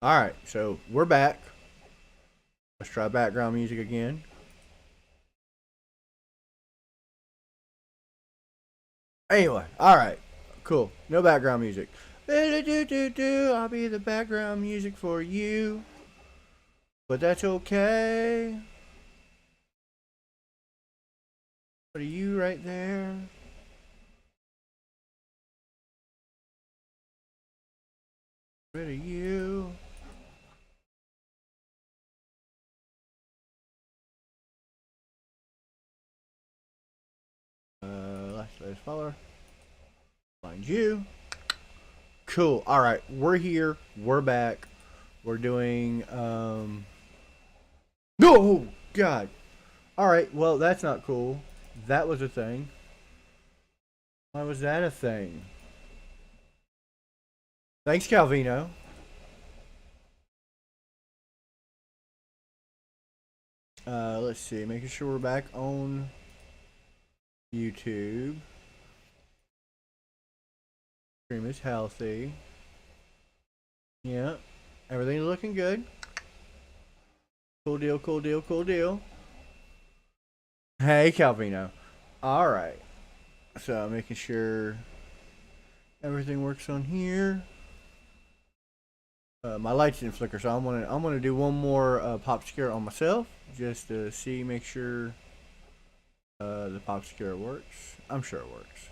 Alright, so we're back. Let's try background music again. Anyway, alright. Cool. No background music. I'll be the background music for you. But that's okay. What are you right there? What are you? Let's follow. Find you. Cool. Alright, we're here. We're back. We're doing, Oh, God. Alright, well, that's not cool. That was a thing. Why was that a thing? Thanks, Calvino. Let's see. Making sure we're back on YouTube. Stream is healthy. Yeah. Everything's looking good. Cool deal, cool deal, cool deal. Hey, Calvino. Alright. So, making sure everything works on here. My lights didn't flicker, so I'm gonna do one more pop scare on myself, just to see, make sure the pop scare works. I'm sure it works.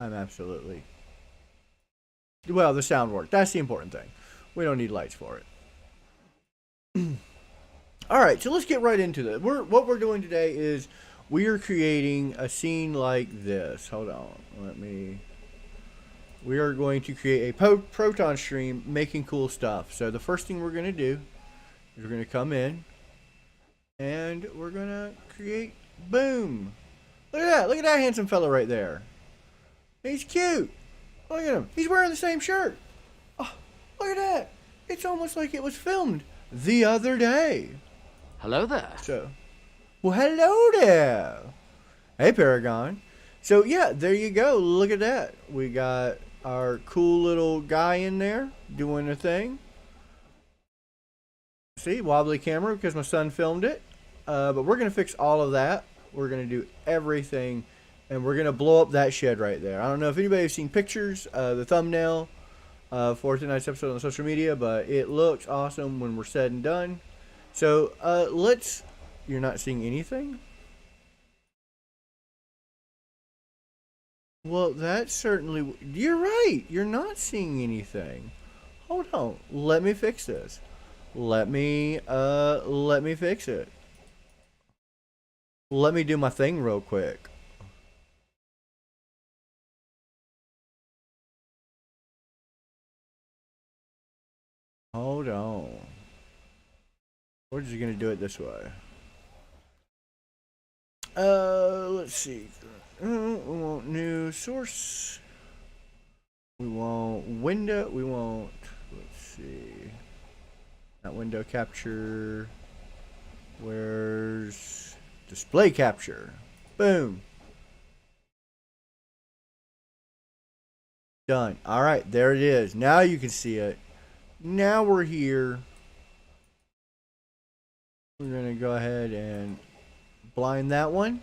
I'm absolutely. Well, the sound worked. That's the important thing. We don't need lights for it. Alright, so let's get right into this. What we're doing today is we are creating a scene like this. Hold on. We are going to create a Proton stream making cool stuff. So the first thing we're going to do is we're going to come in and we're going to create, boom. Look at that. Look at that handsome fella right there. He's cute. Look at him. He's wearing the same shirt. Oh, look at that. It's almost like it was filmed the other day. Hello there. So, well, hello there. Hey, Paragon. So, yeah, there you go. Look at that. We got our cool little guy in there doing a thing. See, wobbly camera because my son filmed it. But we're going to fix all of that. We're going to do everything. And we're going to blow up that shed right there. I don't know if anybody has seen pictures, the thumbnail for tonight's episode on social media, but it looks awesome when we're said and done. So, let's... You're not seeing anything? Well, that's certainly... You're right. You're not seeing anything. Hold on. Let me fix this. Let me fix it. Let me do my thing real quick. Hold on. We're just gonna do it this way. Let's see. We want new source. We want window. We want, let's see. Not window capture. Where's display capture? Boom. Done. Alright, there it is. Now you can see it. Now we're here. We're going to go ahead and blind that one.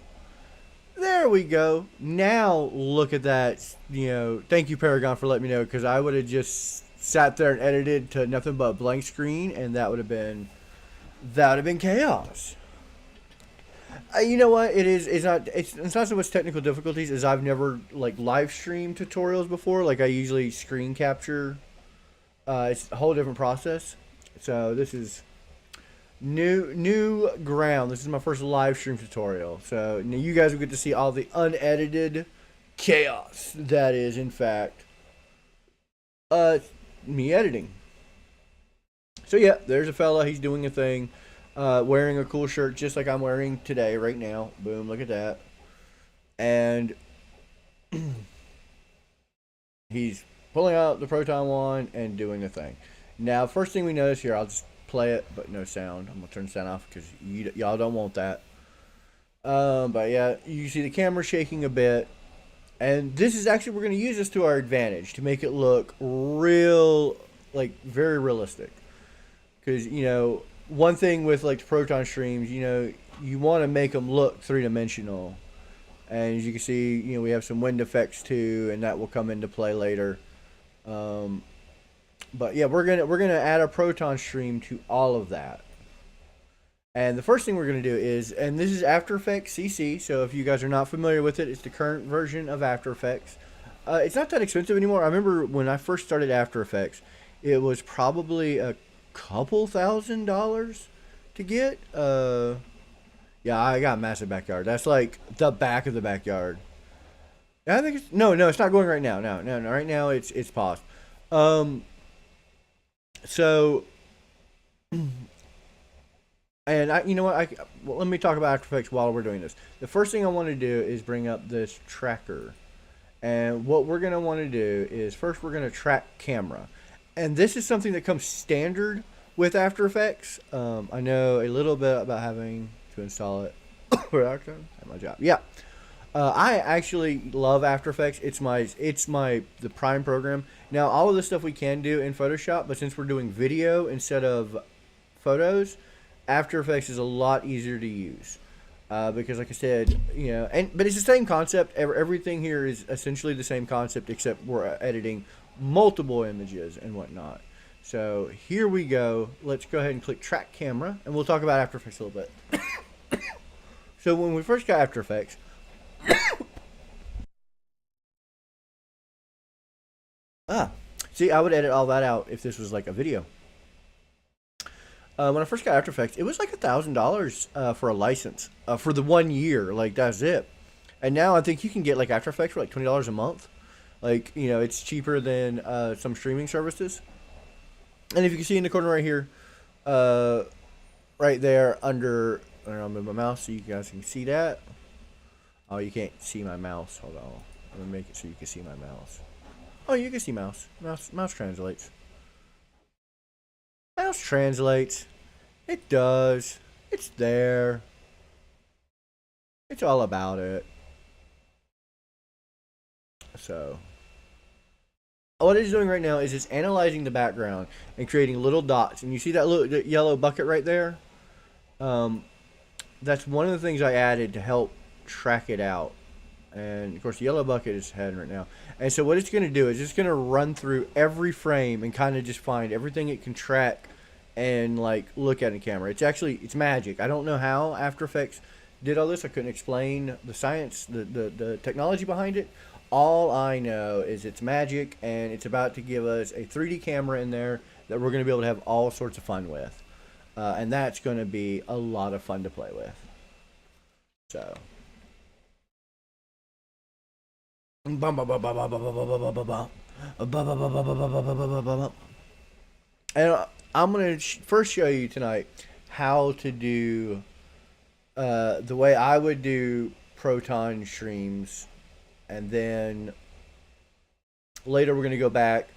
There we go. Now look at that. You know, thank you, Paragon, for letting me know, because I would have just sat there and edited to nothing but blank screen, and that would have been chaos. You know what? It's not so much technical difficulties as I've never like live streamed tutorials before. Like I usually screen capture. It's a whole different process. So this is new ground. This is my first live stream tutorial. So now you guys will get to see all the unedited chaos that is in fact me editing. So yeah, there's a fella. He's doing a thing. Wearing a cool shirt just like I'm wearing today right now. Boom, look at that. And he's pulling out the Proton one and doing a thing. Now, first thing we notice here, I'll just play it, but no sound. I'm going to turn the sound off because y'all don't want that. But yeah, you see the camera shaking a bit. And this is actually, we're going to use this to our advantage to make it look real, like very realistic. Because, you know, one thing with like the Proton streams, you know, you want to make them look three-dimensional. And as you can see, you know, we have some wind effects too, and that will come into play later. But yeah, we're gonna add a Proton stream to all of that. And the first thing we're gonna do is, and this is After Effects CC. So if you guys are not familiar with it, it's the current version of After Effects. It's not that expensive anymore. I remember when I first started After Effects, it was probably a couple $1,000s to get. Yeah, I got a massive backyard. That's like the back of the backyard. I think it's no, it's not going right now. No. Right now it's paused. So, and you know what? Well, let me talk about After Effects while we're doing this. The first thing I want to do is bring up this tracker, and what we're gonna want to do is first we're gonna track camera, and this is something that comes standard with After Effects. I know a little bit about having to install it for my job. Yeah. I actually love After Effects. It's the prime program. Now all of this stuff we can do in Photoshop, but since we're doing video instead of photos, After Effects is a lot easier to use. Because like I said, you know, but it's the same concept. Everything here is essentially the same concept, except we're editing multiple images and whatnot. So here we go. Let's go ahead and click Track Camera, and we'll talk about After Effects a little bit. So when we first got After Effects, see, I would edit all that out if this was like a video. When I first got After Effects, it was like $1,000 for a license for the 1 year. Like that's it. And now I think you can get like After Effects for like $20 a month. Like, you know, it's cheaper than some streaming services. And if you can see in the corner right here, right there under, I don't know, move my mouse so you guys can see that. Oh, you can't see my mouse. Hold on. I'm gonna make it so you can see my mouse. Oh, you can see mouse. Mouse translates. Mouse translates. It does. It's there. It's all about it. So, what it's doing right now is it's analyzing the background and creating little dots. And you see that little yellow bucket right there? That's one of the things I added to help track it out. And of course the yellow bucket is heading right now. And so what it's going to do is it's going to run through every frame and kind of just find everything it can track and like look at in camera. It's magic. I don't know how After Effects did all this. I couldn't explain the science, the technology behind it. All I know is it's magic, and it's about to give us a 3D camera in there that we're going to be able to have all sorts of fun with. And that's going to be a lot of fun to play with. So. And I'm going to first show you tonight how to do the way I would do Proton streams. And then later we're going to go back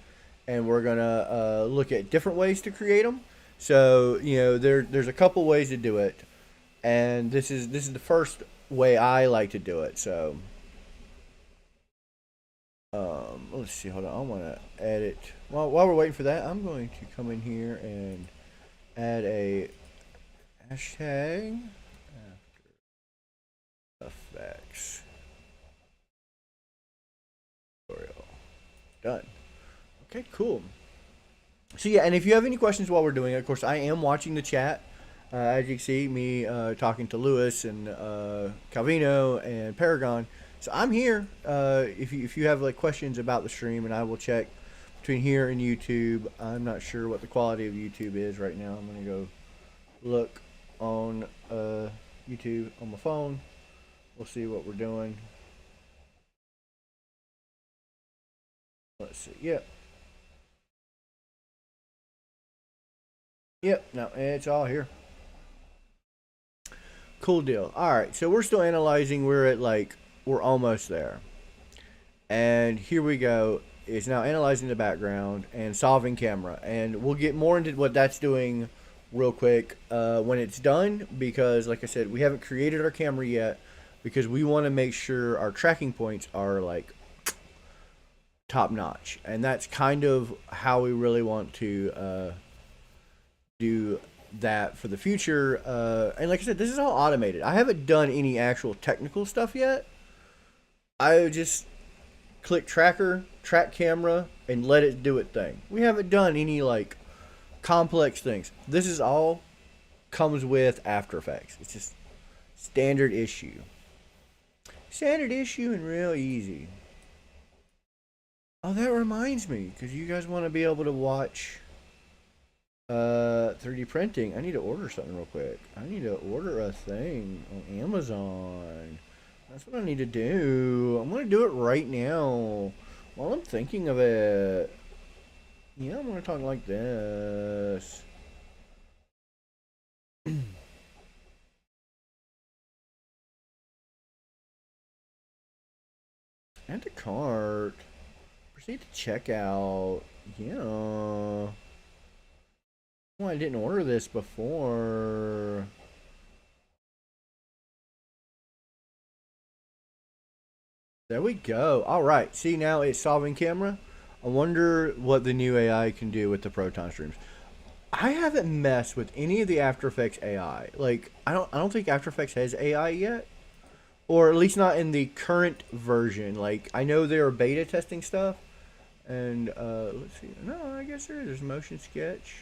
and we're going to look at different ways to create them. So, you know, there's a couple ways to do it. And this is the first way I like to do it. So, let's see. Hold on. I want to edit. While we're waiting for that, I'm going to come in here and add a hashtag After Effects. Done. Okay, cool. So yeah, and if you have any questions while we're doing it, of course, I am watching the chat. As you can see, me talking to Lewis and Calvino and Paragon. So I'm here. If you have like questions about the stream, and I will check between here and YouTube. I'm not sure what the quality of YouTube is right now. I'm gonna go look on YouTube on my phone. We'll see what we're doing. Let's see. Yep. No, it's all here. Cool deal. All right. So we're still analyzing. We're almost there. And here we go. It's now analyzing the background and solving camera. And we'll get more into what that's doing real quick when it's done. Because, like I said, we haven't created our camera yet. because we want to make sure our tracking points are like top notch, and that's kind of how we really want to do that for the future. And like I said, this is all automated. I haven't done any actual technical stuff yet. I just click tracker, track camera, and let it do its thing. We haven't done any like complex things. This is all comes with After Effects. It's just standard issue. Standard issue and real easy. Oh, that reminds me, because you guys want to be able to watch 3D printing. I need to order something real quick. I need to order a thing on Amazon. That's what I need to do. I'm going to do it right now while I'm thinking of it. Yeah, I'm going to talk like this. Add to cart. Proceed to checkout. Yeah. Well, I didn't order this before. There we go. All right. See, now it's solving camera. I wonder what the new AI can do with the Proton streams. I haven't messed with any of the After Effects AI. Like, I don't think After Effects has AI yet, or at least not in the current version. Like, I know they are beta testing stuff, and let's see. No, I guess there is. There's motion sketch,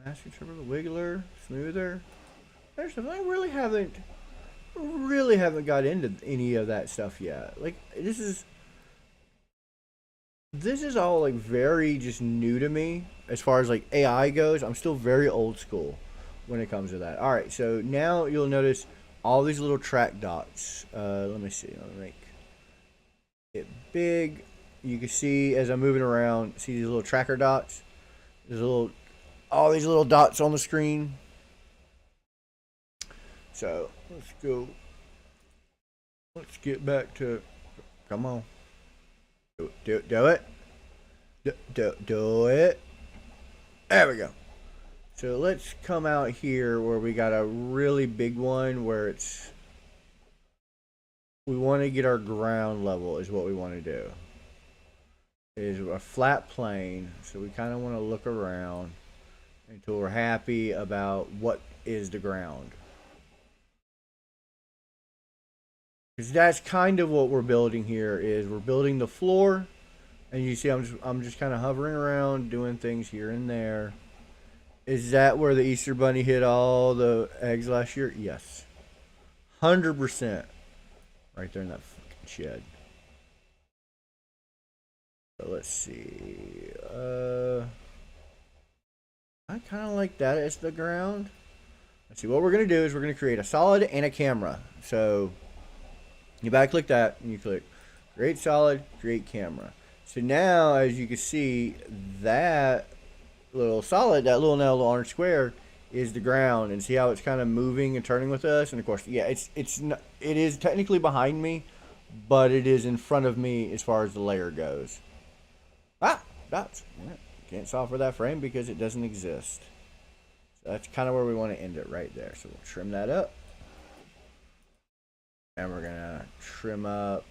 master interpreter, wiggler, smoother. There's stuff. I really haven't got into any of that stuff yet. Like, this is all like very just new to me as far as like AI goes. I'm still very old school when it comes to that. All right, so now you'll notice all these little track dots. Let me see. Let me make it big. You can see as I'm moving around, see these little tracker dots. There's all these little dots on the screen. So let's go. Let's get back to. Come on. Do it. Do it. There we go. So let's come out here where we got a really big one where we want to get our ground level is what we want to do. Is a flat plane. So we kind of want to look around until we're happy about what is the ground. Because that's kind of what we're building here. Is we're building the floor, and you see I'm just kind of hovering around doing things here and there. Is that where the Easter Bunny hid all the eggs last year? Yes, 100%. Right there in that fucking shed. So let's see. I kind of like that as the ground. Let's see. What we're gonna do is we're gonna create a solid and a camera. So you back click that and you click create solid, create camera. So now as you can see, that little solid, that little now little orange square is the ground, and see how it's kind of moving and turning with us. And of course, yeah, it is technically behind me, but it is in front of me as far as the layer goes. Dots. Yeah, can't solve for that frame because it doesn't exist. So that's kind of where we want to end it right there. So we'll trim that up. And we're going to trim up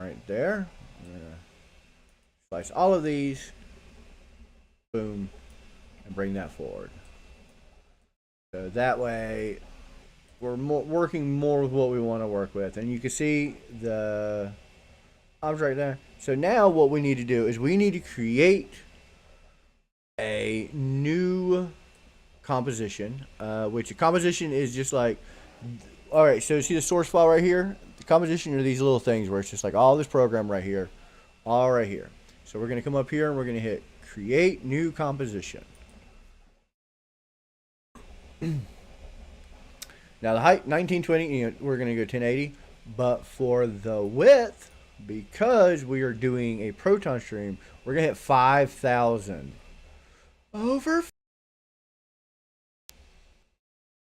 right there. I'm going to slice all of these. Boom. And bring that forward. So that way, we're working more with what we want to work with. And you can see the object right there. So now what we need to do is we need to create a new composition, which a composition is just like, all right, so see the source file right here? The composition are these little things where it's just like all this program right here, all right here. So we're going to come up here and we're going to hit create new composition. Now the height 1920, we're going to go 1080, but for the width, because we are doing a Proton stream, we're going to hit 5,000 over,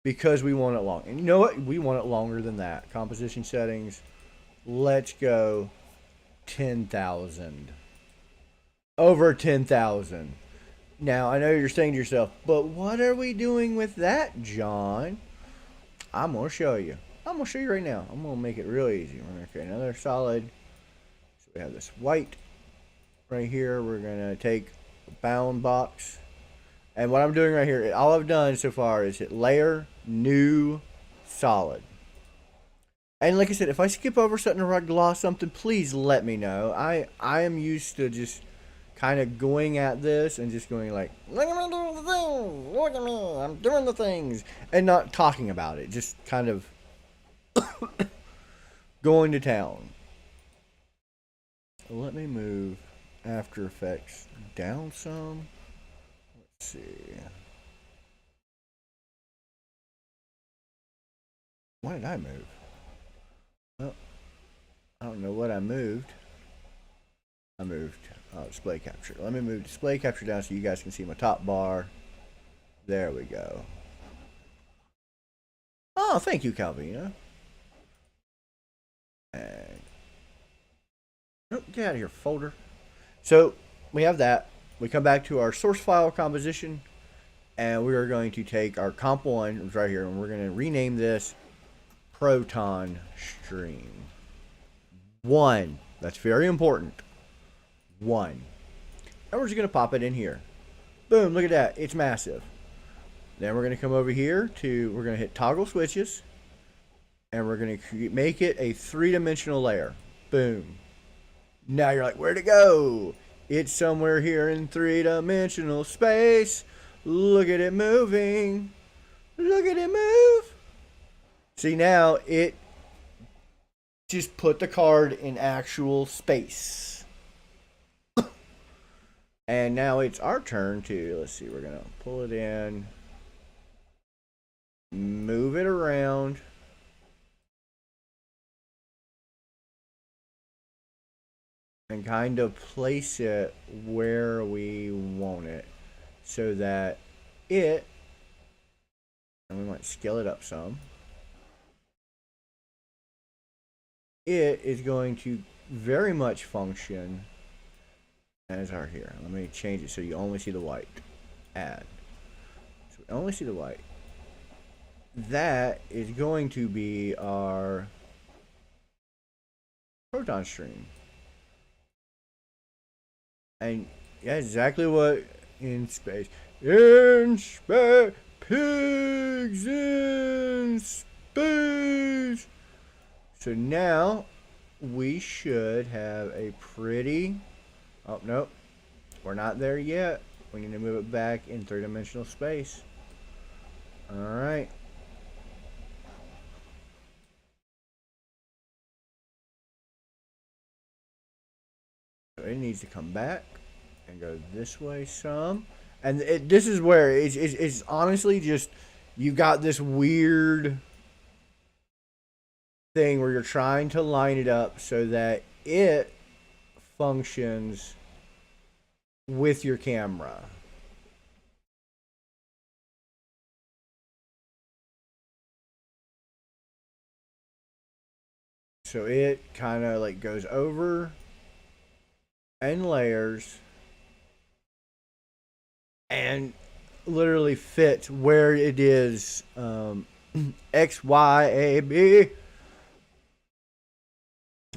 because we want it long. And you know what? We want it longer than that. Composition settings. Let's go 10,000. Over 10,000. Now, I know you're saying to yourself, but what are we doing with that, John? I'm going to show you. I'm gonna show you right now. I'm gonna make it real easy. We're gonna create another solid. So we have this white right here. We're gonna take a bound box, and what I'm doing right here, all I've done so far is hit layer, new, solid. And like I said, if I skip over something or I gloss something, please let me know. I am used to just kind of going at this and just going like, look at me doing the things, look at me, I'm doing the things, and not talking about it, just kind of going to town. Let me move After Effects down some. Let's see. Why did I move? Well, I don't know what I moved. I moved display capture. Let me move display capture down so you guys can see my top bar. There we go. Oh, thank you, Calvina. And oh, get out of here, folder. So we have that. We come back to our source file composition, and we are going to take our comp1, which is right here, and we're going to rename this Proton Stream 1. That's very important. 1. And we're just going to pop it in here. Boom, look at that. It's massive. Then we're going to come over here to, we're going to hit toggle switches, and we're going to make it a 3-dimensional layer. Boom. Now you're like, where'd it go? It's somewhere here in 3-dimensional space. Look at it moving. Look at it move. See, now it just put the card in actual space. And now it's our turn to, let's see, we're going to pull it in, move it around, and kind of place it where we want it so that it, and we might scale it up some, it is going to very much function as our here. Let me change it so you only see the white. Add. So we only see the white. That is going to be our Proton stream. And yeah, exactly what in space. In space. Pigs in space. So now we should have a pretty, oh nope, we're not there yet. We need to move it back in 3-dimensional space. Alright. So it needs to come back and go this way some. And this is where it's honestly just, you got this weird thing where you're trying to line it up so that it functions with your camera. So it kind of like goes over and layers and literally fits where it is, X, Y, A, B.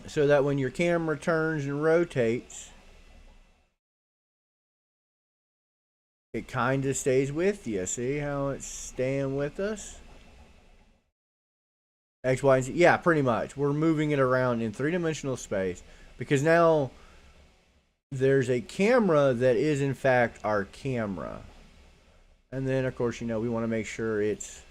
So that when your camera turns and rotates, it kind of stays with you. See how it's staying with us? X, Y, and Z. Yeah, pretty much. We're moving it around in 3-dimensional space because now there's a camera that is in fact our camera. And then of course, you know, we want to make sure it's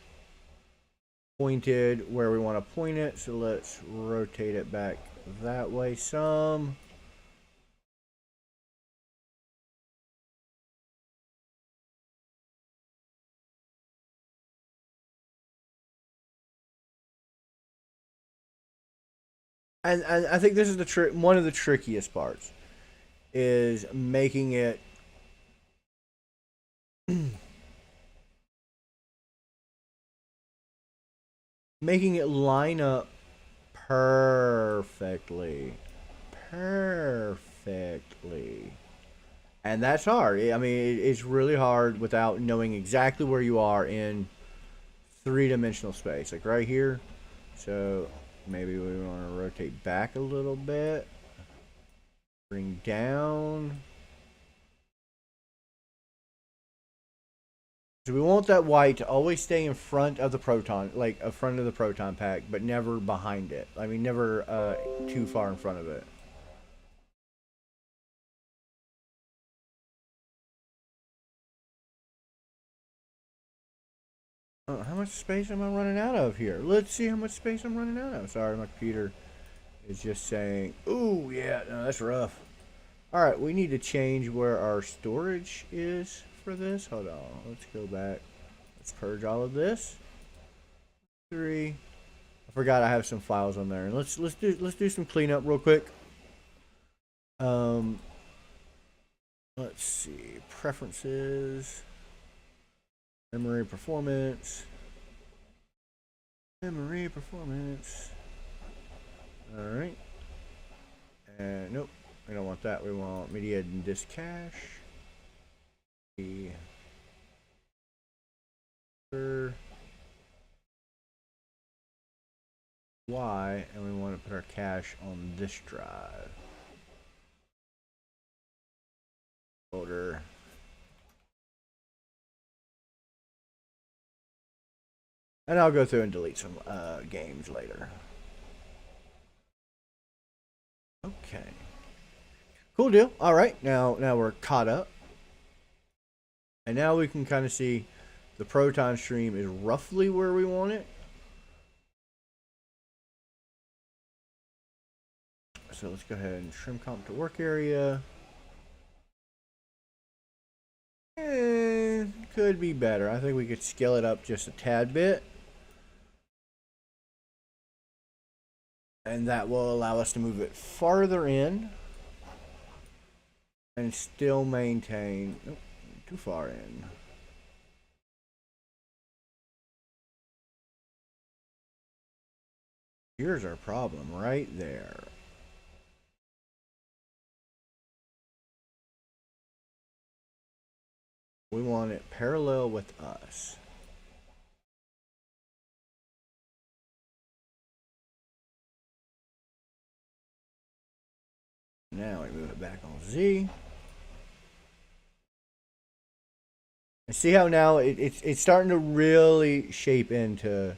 pointed where we want to point it. So let's rotate it back that way some. And I think this is the trick. One of the trickiest parts is making it making it line up perfectly. And that's hard. I mean, it's really hard without knowing exactly where you are in 3-dimensional space. Like right here, So maybe we want to rotate back a little bit. Bring down. So we want that white to always stay in front of the proton, like in front of the proton pack, but never behind it. I mean, never too far in front of it. Oh, how much space am I running out of here? Let's see how much space I'm running out of. Sorry, my computer is just saying, ooh, yeah, no, that's rough. All right, we need to change where our storage is for this. Hold on, let's go back. Let's purge all of this. 3. I forgot I have some files on there. And let's do some cleanup real quick. Let's see, preferences. Memory performance. Memory performance. Alright. And nope, we don't want that. We want media and disk cache. The Y, and we want to put our cache on this drive. Folder. And I'll go through and delete some games later. Okay. Cool deal. All right. Now we're caught up. And now we can kind of see the Proton stream is roughly where we want it. So let's go ahead and trim comp to work area. Could be better. I think we could scale it up just a tad bit. And that will allow us to move it farther in and still maintain. Nope, too far in. Here's our problem right there. We want it parallel with us. Now we move it back on Z. And see how now it's starting to really shape into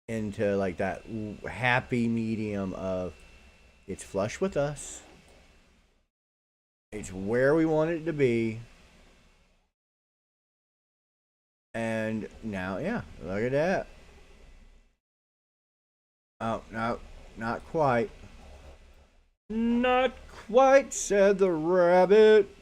like that happy medium of it's flush with us. It's where we want it to be. And now, yeah, look at that. Oh, no, not quite. Not quite, said the rabbit.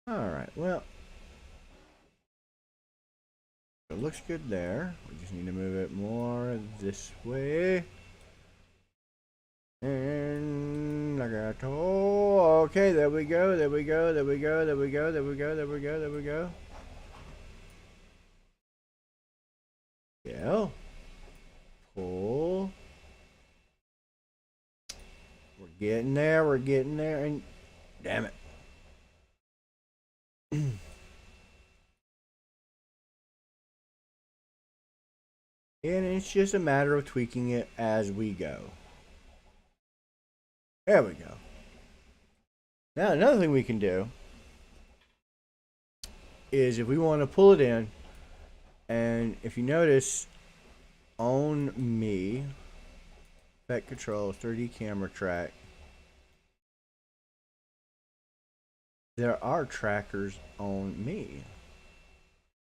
Alright, well. It looks good there. We just need to move it more this way. And like I told, okay, there we go, there we go, there we go, there we go, there we go, there we go, there we go. Yeah. Pull. We're getting there, and damn it. And it's just a matter of tweaking it as we go. There we go. Now another thing we can do is if we want to pull it in, and if you notice on me, effect control, 3D camera track, there are trackers on me.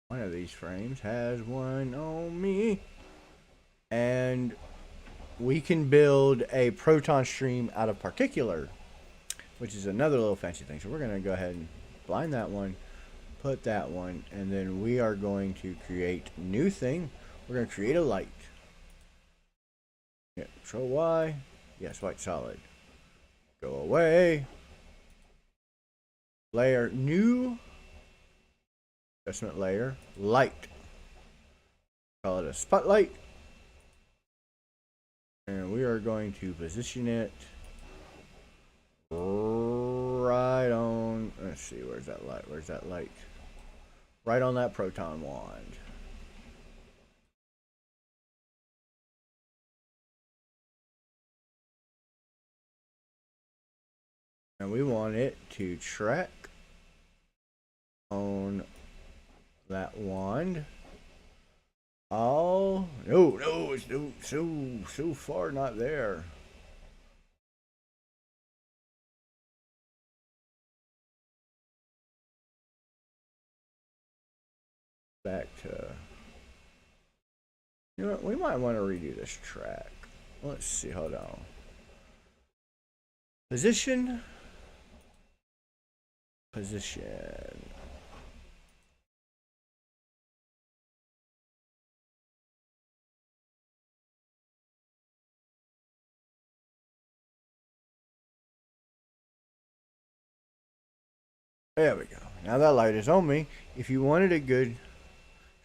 One of these frames has one on me. And we can build a Proton stream out of particular, which is another little fancy thing. So we're going to go ahead and blind that one, put that one, and then we are going to create a new thing. We're going to create a light. Yeah, Control Y. Yes, white solid. Go away. Layer, new. Adjustment layer, light. Call it a spotlight. And we are going to position it right on. Let's see, where's that light? Where's that light? Right on that proton wand. And we want it to track on that wand. Oh, no, it's so far not there. Back to, you know what, we might want to redo this track. Let's see, hold on. Position. There we go. Now that light is on me. If you wanted a good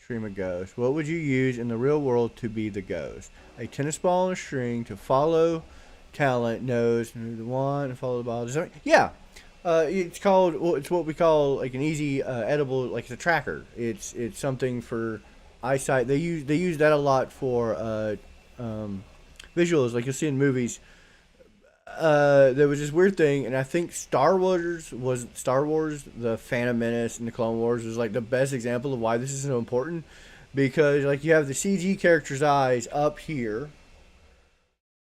stream of ghosts, what would you use in the real world to be the ghost? A tennis ball and a string to follow talent knows the one and follow the ball. Yeah. It's called, well, it's what we call like an easy edible, like it's a tracker. It's something for eyesight. They use that a lot for visuals, like you'll see in movies. There was this weird thing, and I think Star Wars, the Phantom Menace, and the Clone Wars was like the best example of why this is so important, because like you have the CG character's eyes up here,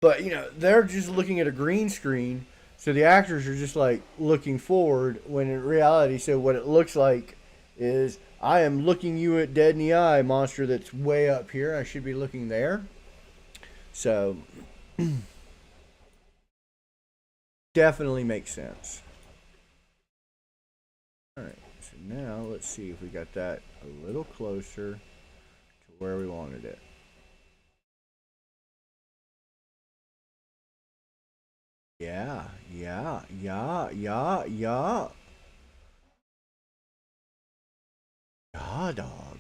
but you know they're just looking at a green screen, so the actors are just like looking forward. When in reality, so what it looks like is I am looking you at dead in the eye, monster that's way up here. I should be looking there. So. Definitely makes sense. Alright, so now let's see if we got that a little closer to where we wanted it. Yeah. Yeah, dog.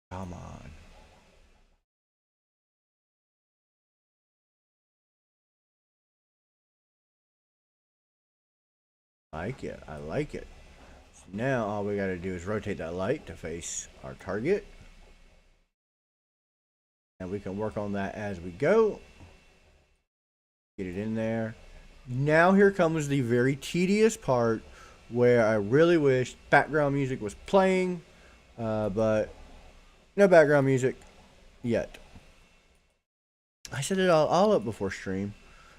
Come on. I like it. So now all we gotta do is rotate that light to face our target. And we can work on that as we go. Get it in there. Now here comes the very tedious part where I really wish background music was playing, but no background music yet. I set it all up before stream.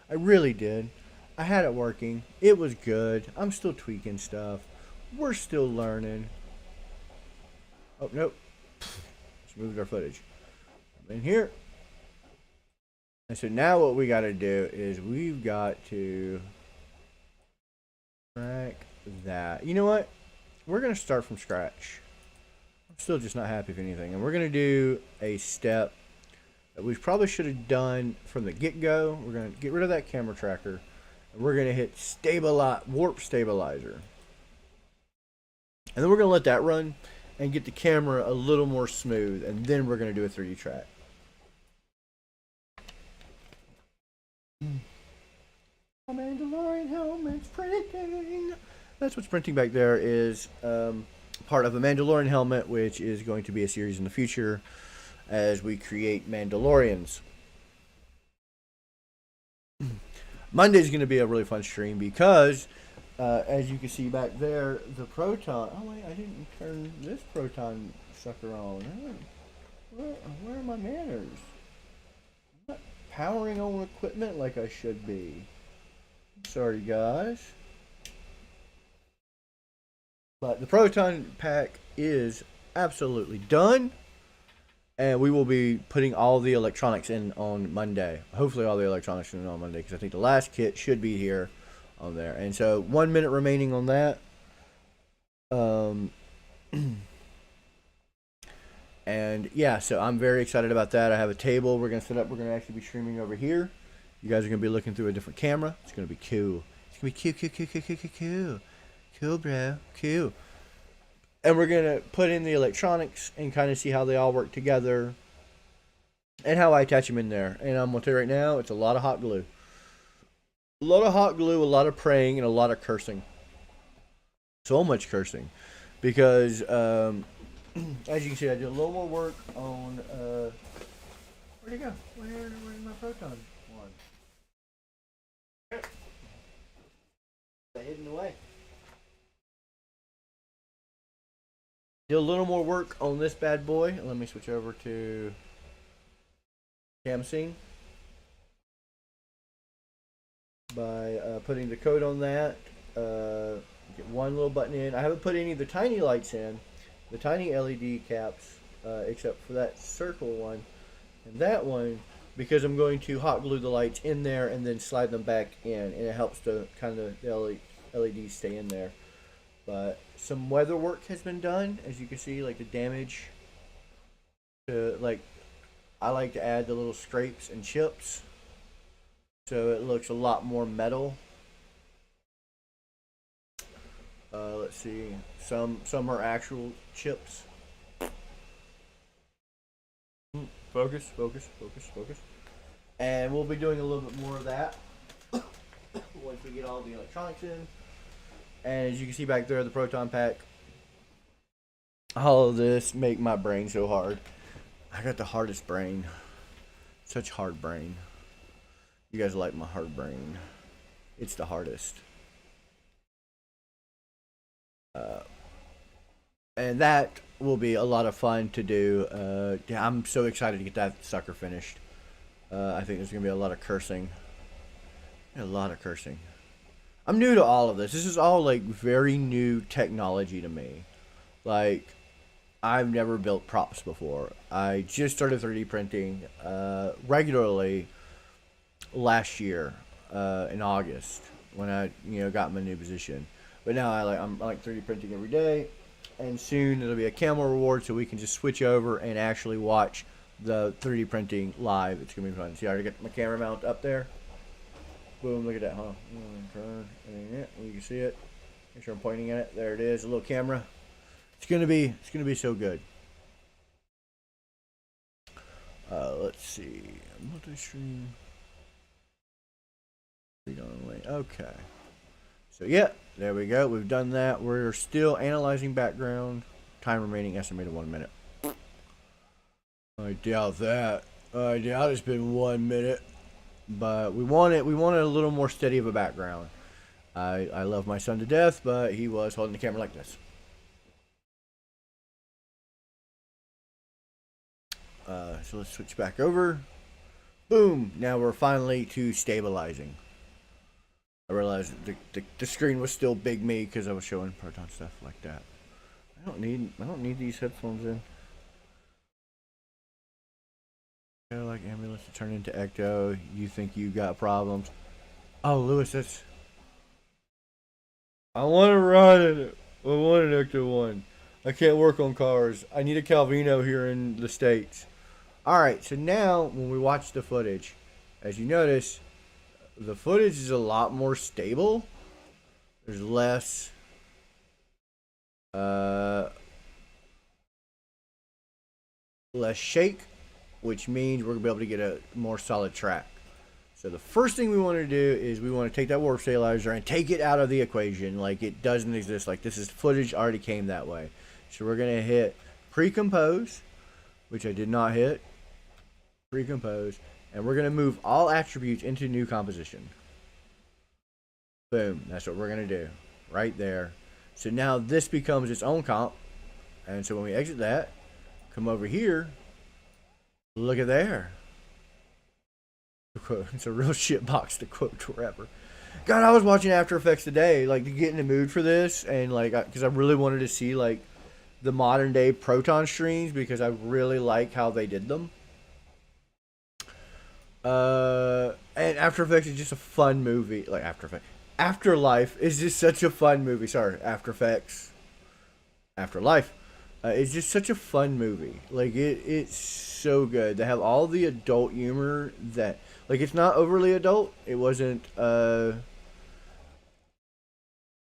I really did. I had it working. It was good. I'm still tweaking stuff. We're still learning. Oh, nope. Just moved our footage. I'm in here. And so now what we got to do is we've got to track that. You know what? We're going to start from scratch. I'm still just not happy with anything. And we're going to do a step that we probably should have done from the get-go. We're going to get rid of that camera tracker. And we're going to hit warp stabilizer. And then we're going to let that run and get the camera a little more smooth. And then we're going to do a 3D track. Mandalorian helmet's printing. That's what's printing back there is part of a Mandalorian helmet, which is going to be a series in the future as we create Mandalorians. Monday's going to be a really fun stream because, as you can see back there, the Proton... Oh, wait, I didn't turn this Proton sucker on. Where are my manners? I'm not powering on equipment like I should be. Sorry, guys. But the Proton pack is absolutely done. And we will be putting all the electronics in on Monday. Hopefully all the electronics in on Monday, because I think the last kit should be here on there. And so 1 minute remaining on that. And yeah, so I'm very excited about that. I have a table we're going to set up. We're going to actually be streaming over here. You guys are going to be looking through a different camera. It's going to be cool. It's going to be cool. Cool, bro. Cool. And we're going to put in the electronics and kind of see how they all work together. and how I attach them in there. And I'm going to tell you right now, it's a lot of hot glue. A lot of hot glue, a lot of praying, and a lot of cursing. So much cursing. Because, as you can see, I did a little more work on, where'd it go? Where's my Proton one? It's hidden away. Did a little more work on this bad boy. Let me switch over to cam scene by putting the code on that. Get one little button in. I haven't put any of the tiny lights in, the tiny LED caps, except for that circle one and that one, because I'm going to hot glue the lights in there and then slide them back in, and it helps to kind of the LEDs stay in there. But some weather work has been done, as you can see, like the damage to, like, I like to add the little scrapes and chips so it looks a lot more metal. Let's see, some are actual chips. Focus. And we'll be doing a little bit more of that once we get all the electronics in. And as you can see back there, the Proton pack. All of this make my brain so hard. I got the hardest brain. Such hard brain. You guys like my hard brain. It's the hardest. And that will be a lot of fun to do. I'm so excited to get that sucker finished. I think there's going to be a lot of cursing. A lot of cursing. I'm new to all of this. This is all like very new technology to me. Like, I've never built props before. I just started 3D printing regularly last year in August when I got my new position. But now I'm 3D printing every day, and soon it'll be a camera reward so we can just switch over and actually watch the 3D printing live. It's gonna be fun. See, I already got my camera mount up there. Boom! Look at that, huh? You can see it. Make sure I'm pointing at it. There it is, a little camera. It's gonna be so good. Let's see. Multi-stream. Okay. So yeah, there we go. We've done that. We're still analyzing background. Time remaining estimated 1 minute. I doubt that. I doubt it's been 1 minute. But we wanted a little more steady of a background. I love my son to death, but he was holding the camera like this. So let's switch back over. Boom! Now we're finally to stabilizing. I realized the screen was still big me because I was showing Proton stuff like that. I don't need these headphones in. Like ambulance to turn into Ecto. You think you got problems? Oh, Lewis, that's. I want to run it. I want an Ecto one. I can't work on cars. I need a Calvino here in the States. Alright, so now when we watch the footage, as you notice, the footage is a lot more stable. There's less shake, which means we're going to be able to get a more solid track. So the first thing we want to do is we want to take that warp stabilizer and take it out of the equation. Like, it doesn't exist. Like, this is footage already came that way. So we're going to hit pre-compose, which I did not hit. Pre-compose. And we're going to move all attributes into new composition. Boom. That's what we're going to do. Right there. So now this becomes its own comp. And so when we exit that, come over here. Look at there. It's a real shit box to quote forever. God, I was watching After Effects today, like, to get in the mood for this, and like, because I really wanted to see like the modern day Proton streams because I really like how they did them. And After Effects is just a fun movie. Like, Afterlife is just such a fun movie. Sorry, After Effects. Afterlife. It's just such a fun movie. Like, it's so good. They have all the adult humor that, like, it's not overly adult. It wasn't,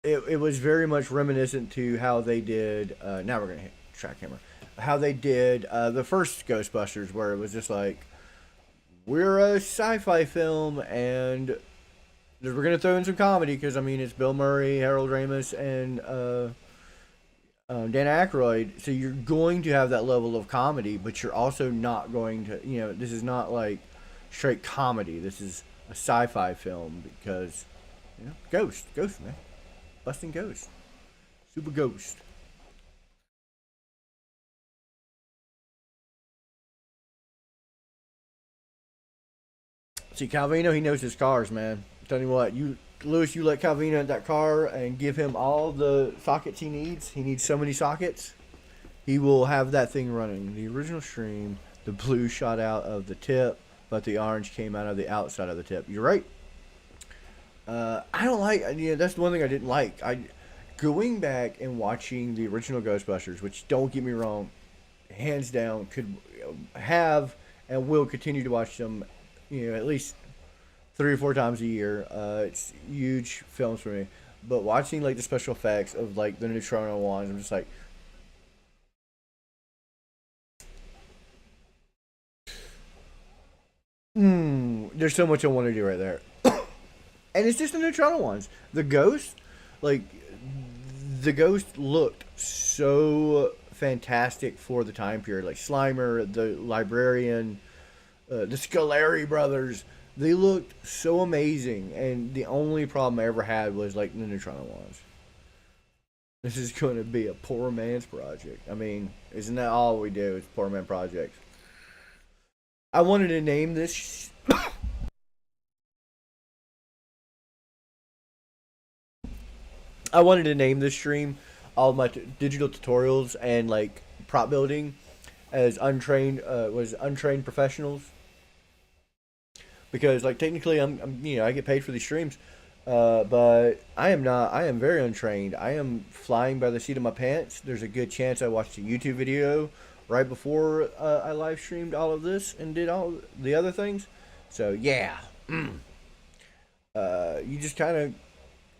it was very much reminiscent to how they did, now we're going to hit track camera. How they did, the first Ghostbusters, where it was just like, we're a sci-fi film, and we're gonna throw in some comedy because I mean it's Bill Murray, Harold Ramis, and Dan Aykroyd. So you're going to have that level of comedy, but you're also not going to, this is not like straight comedy. This is a sci-fi film because, ghost, man, busting ghost, super ghost. See, Calvino, he knows his cars, man. I'm telling you what, Lewis, you let Calvino in that car and give him all the sockets he needs. He needs so many sockets. He will have that thing running. The original stream, the blue shot out of the tip, but the orange came out of the outside of the tip. You're right. I don't like. That's the one thing I didn't like. Going back and watching the original Ghostbusters, which don't get me wrong, hands down could have and will continue to watch them. At least 3 or 4 times a year. It's huge films for me. But watching like the special effects of like the Neutrino ones, I'm just like, there's so much I want to do right there. And it's just the Neutrino ones. The Ghost, like, the Ghost looked so fantastic for the time period. Like Slimer, the Librarian, the Scolari brothers, they looked so amazing. And the only problem I ever had was like the Neutrino ones. This is going to be a poor man's project. I mean, isn't that all we do? Is poor man projects. I wanted to name this. I wanted to name this stream all of my digital tutorials and like prop building as untrained professionals, because like technically I get paid for these streams, but I am not. I am very untrained. I am flying by the seat of my pants. There's a good chance I watched a YouTube video right before I live streamed all of this and did all the other things. So yeah, you just kind of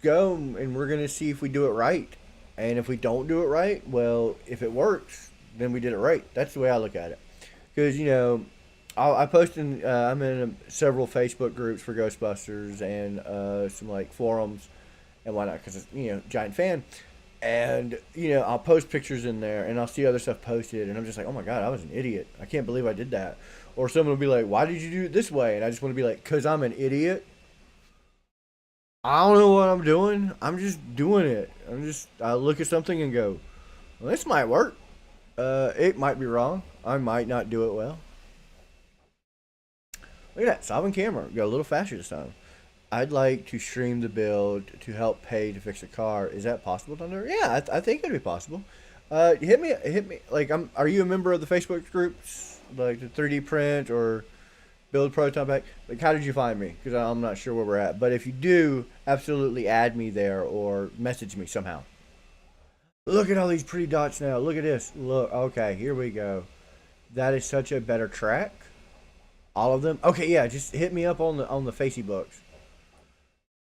go and we're gonna see if we do it right. And if we don't do it right, well, if it works, then we did it right. That's the way I look at it. Because I post in. I'm in several Facebook groups for Ghostbusters and some like forums and whatnot because giant fan. And I'll post pictures in there and I'll see other stuff posted and I'm just like, oh my god, I was an idiot. I can't believe I did that. Or someone will be like, why did you do it this way? And I just want to be like, cause I'm an idiot. I don't know what I'm doing. I'm just doing it. I look at something and go, well, this might work. It might be wrong. I might not do it well. Look at that, solving camera. Go a little faster this time. I'd like to stream the build to help pay to fix a car. Is that possible, Thunder? Yeah, I think it'd be possible. Hit me. Like, are you a member of the Facebook groups, like the 3D print or build Proton pack? Like, how did you find me? Because I'm not sure where we're at. But if you do, absolutely add me there or message me somehow. Look at all these pretty dots now. Look at this. Look. Okay, here we go. That is such a better track. All of them. Okay, yeah. Just hit me up on the Facey books.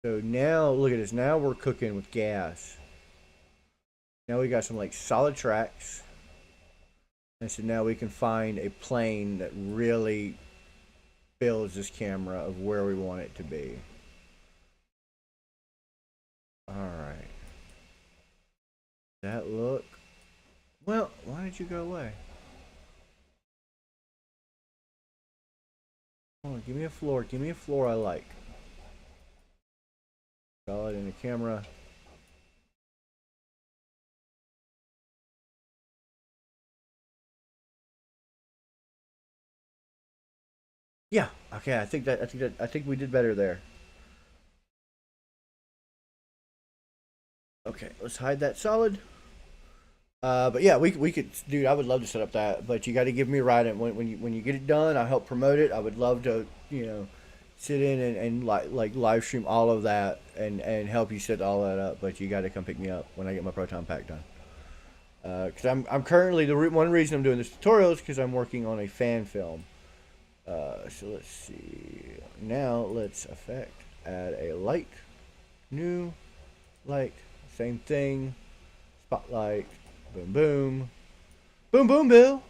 So now, look at this. Now we're cooking with gas. Now we got some like solid tracks. And so now we can find a plane that really builds this camera of where we want it to be. Alright. That look. Well, why did you go away? Hold on, give me a floor. Give me a floor I like. Solid in the camera. Yeah. Okay. I think we did better there. Okay. Let's hide that solid. But yeah, we could, dude. I would love to set up that, but you got to give me a ride. And when you get it done, I'll help promote it. I would love to, sit in and like live stream all of that and help you set all that up. But you got to come pick me up when I get my Proton pack done. Because I'm currently one reason I'm doing this tutorial is because I'm working on a fan film. So let's see. Now let's add a light, new light, same thing, spotlight, boom boom, boom boom Bill.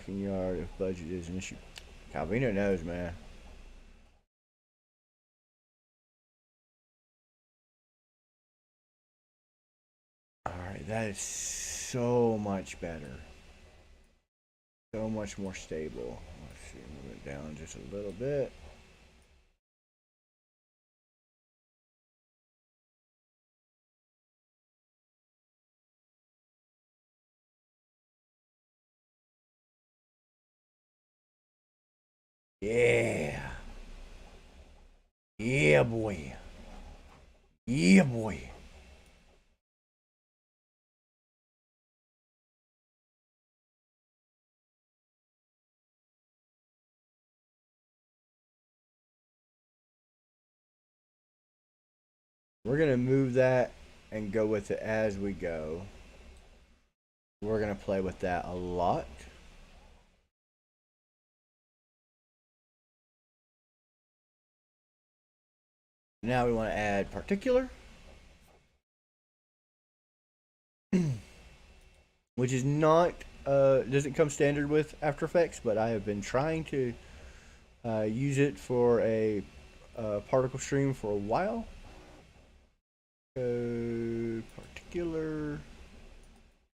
backyard if budget is an issue. Calvino knows, man. Alright, that is so much better. So much more stable. Let's see, move it down just a little bit. Yeah. Yeah, boy. Yeah, boy. We're going to move that and go with it as we go. We're going to play with that a lot. Now we want to add particular, which is not, doesn't come standard with After Effects, but I have been trying to use it for a particle stream for a while. Particular,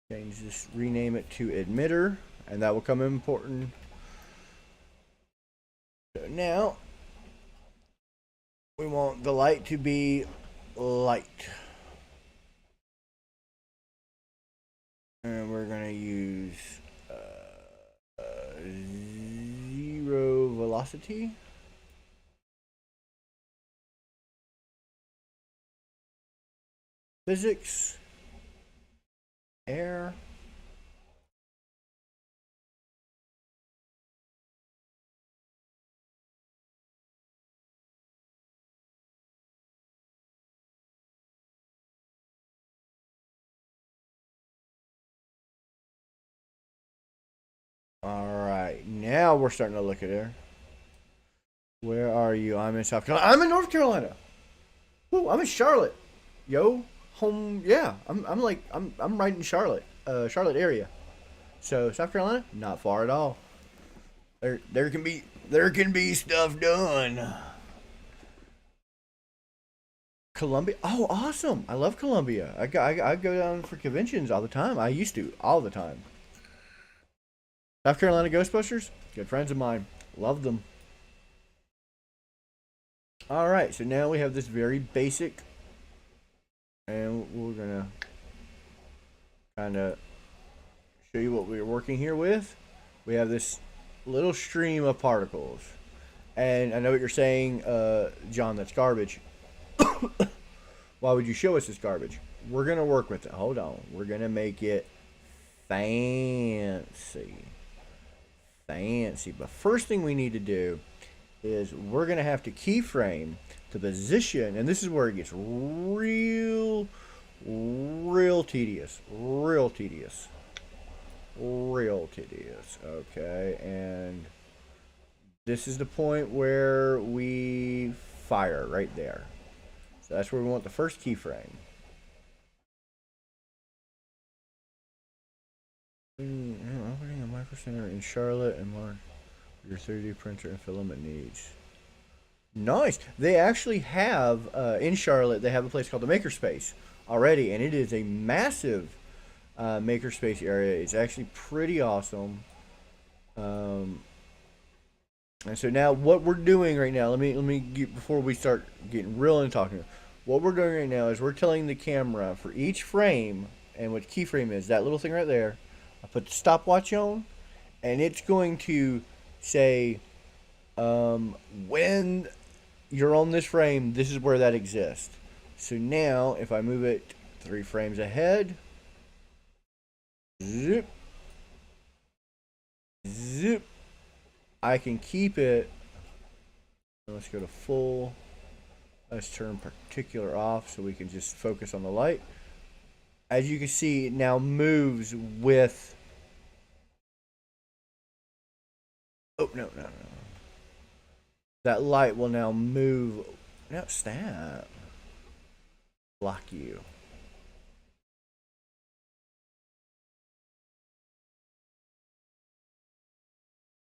change this, rename it to emitter, and that will come important. So now we want the light to be light. And we're going to use zero velocity. Physics. Air. Alright, now we're starting to look at air. Where are you? I'm in South Carolina. I'm in North Carolina. Woo, I'm in Charlotte. Yo, home. Yeah, I'm right in Charlotte, Charlotte area. So South Carolina, not far at all. There can be stuff done. Columbia. Oh, awesome! I love Columbia. I go down for conventions all the time. I used to all the time. South Carolina Ghostbusters, good friends of mine. Love them. All right, so now we have this very basic, and we're gonna kind of show you what we're working here with. We have this little stream of particles, and I know what you're saying, John. That's garbage. Why would you show us this garbage? We're gonna work with it. Hold on. We're gonna make it fancy. But first thing we need to do is we're gonna have to keyframe the position, and this is where it gets real tedious. Okay, and this is the point where we fire right there. So that's where we want the first keyframe. Opening a micro center in Charlotte and mark your 3D printer and filament needs. Nice. They actually have in Charlotte. They have a place called the Makerspace already, and it is a massive Makerspace area. It's actually pretty awesome. And so now what we're doing right now, let me get, before we start getting real and talking, what we're doing right now is we're telling the camera for each frame, and what keyframe is, that little thing right there, I put the stopwatch on, and it's going to say when you're on this frame, this is where that exists. So now if I move it 3 frames ahead, zip, I can keep it. Let's go to full. Let's turn particular off so we can just focus on the light. As you can see, it now moves with. Oh, no. That light will now move. No, snap. Block you.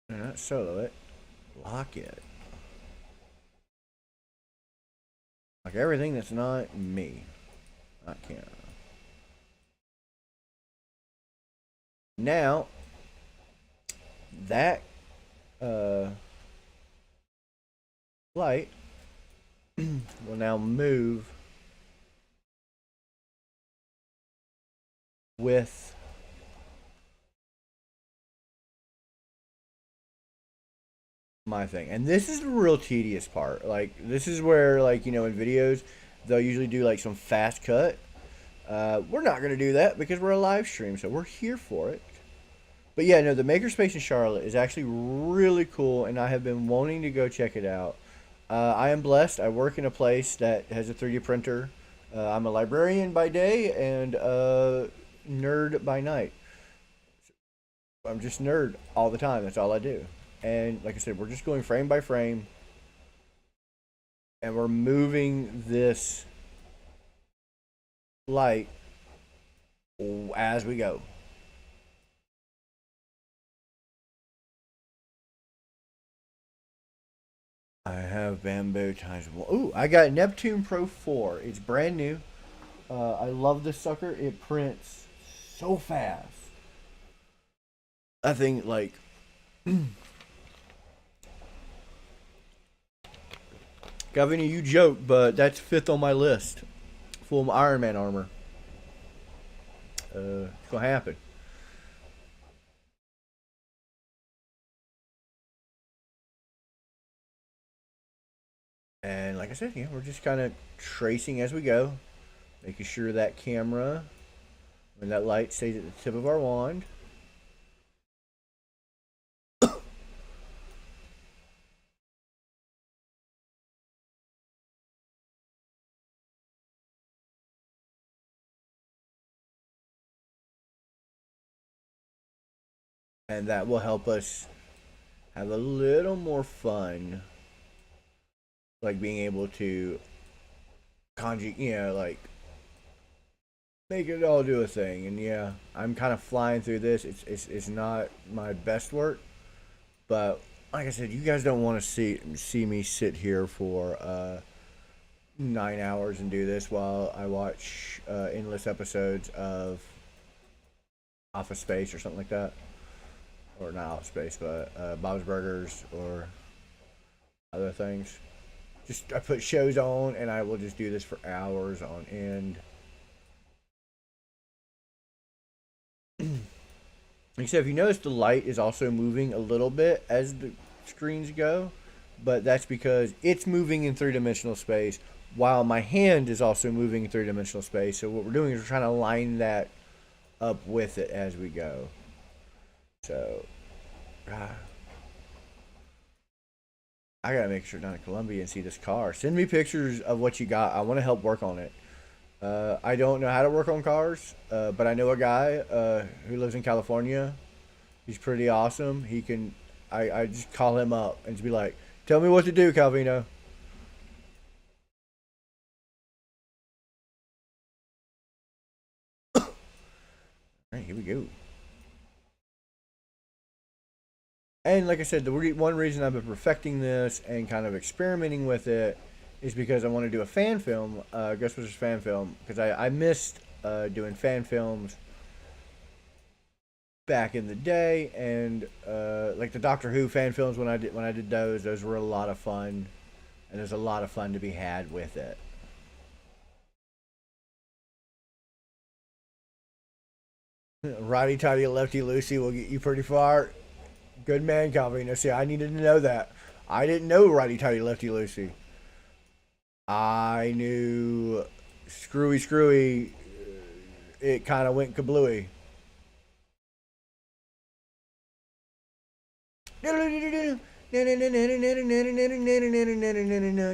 No, not solo it. Lock it. Like everything that's not me. Not camera. Now, that light will now move with my thing. And this is the real tedious part. Like, this is where, like, you know, in videos, they'll usually do, like, some fast cut. We're not going to do that because we're a live stream, so we're here for it. But yeah, no, the Makerspace in Charlotte is actually really cool, and I have been wanting to go check it out. I am blessed. I work in a place that has a 3D printer. I'm a librarian by day and a nerd by night. I'm just nerd all the time. That's all I do. And like I said, we're just going frame by frame, and we're moving this light as we go. I have bamboo times one. Ooh, I got Neptune Pro 4. It's brand new. I love this sucker. It prints so fast. I think, like, Gavin, you joke, but that's fifth on my list. Full Iron Man armor. It's gonna happen. And like I said, yeah, we're just kind of tracing as we go, making sure that camera, when that light stays at the tip of our wand. And that will help us have a little more fun, like being able to conjugate, you know, like make it all do a thing. And yeah, I'm kind of flying through this. It's not my best work, but like I said, you guys don't want to see me sit here for 9 hours and do this while I watch endless episodes of Office Space or something like that, or not Office Space, but Bob's Burgers or other things. Just I put shows on and I will just do this for hours on end. Except if you notice, the light is also moving a little bit as the screens go, but that's because it's moving in three-dimensional space while my hand is also moving in three-dimensional space. So what we're doing is we're trying to line that up with it as we go. So, I gotta make sure down in Columbia and see this car. Send me pictures of what you got. I want to help work on it. I don't know how to work on cars, but I know a guy who lives in California. He's pretty awesome. He can. I just call him up and just be like, "Tell me what to do, Calvino." All right, here we go. And like I said, the one reason I've been perfecting this and kind of experimenting with it is because I want to do a fan film, Ghostbusters fan film, because I missed doing fan films back in the day, and like the Doctor Who fan films when I did those were a lot of fun, and there's a lot of fun to be had with it. Righty tighty lefty loosey will get you pretty far. Good man, Calvino. See, I needed to know that. I didn't know righty tighty lefty loosey. I knew screwy screwy. It kind of went kablooey.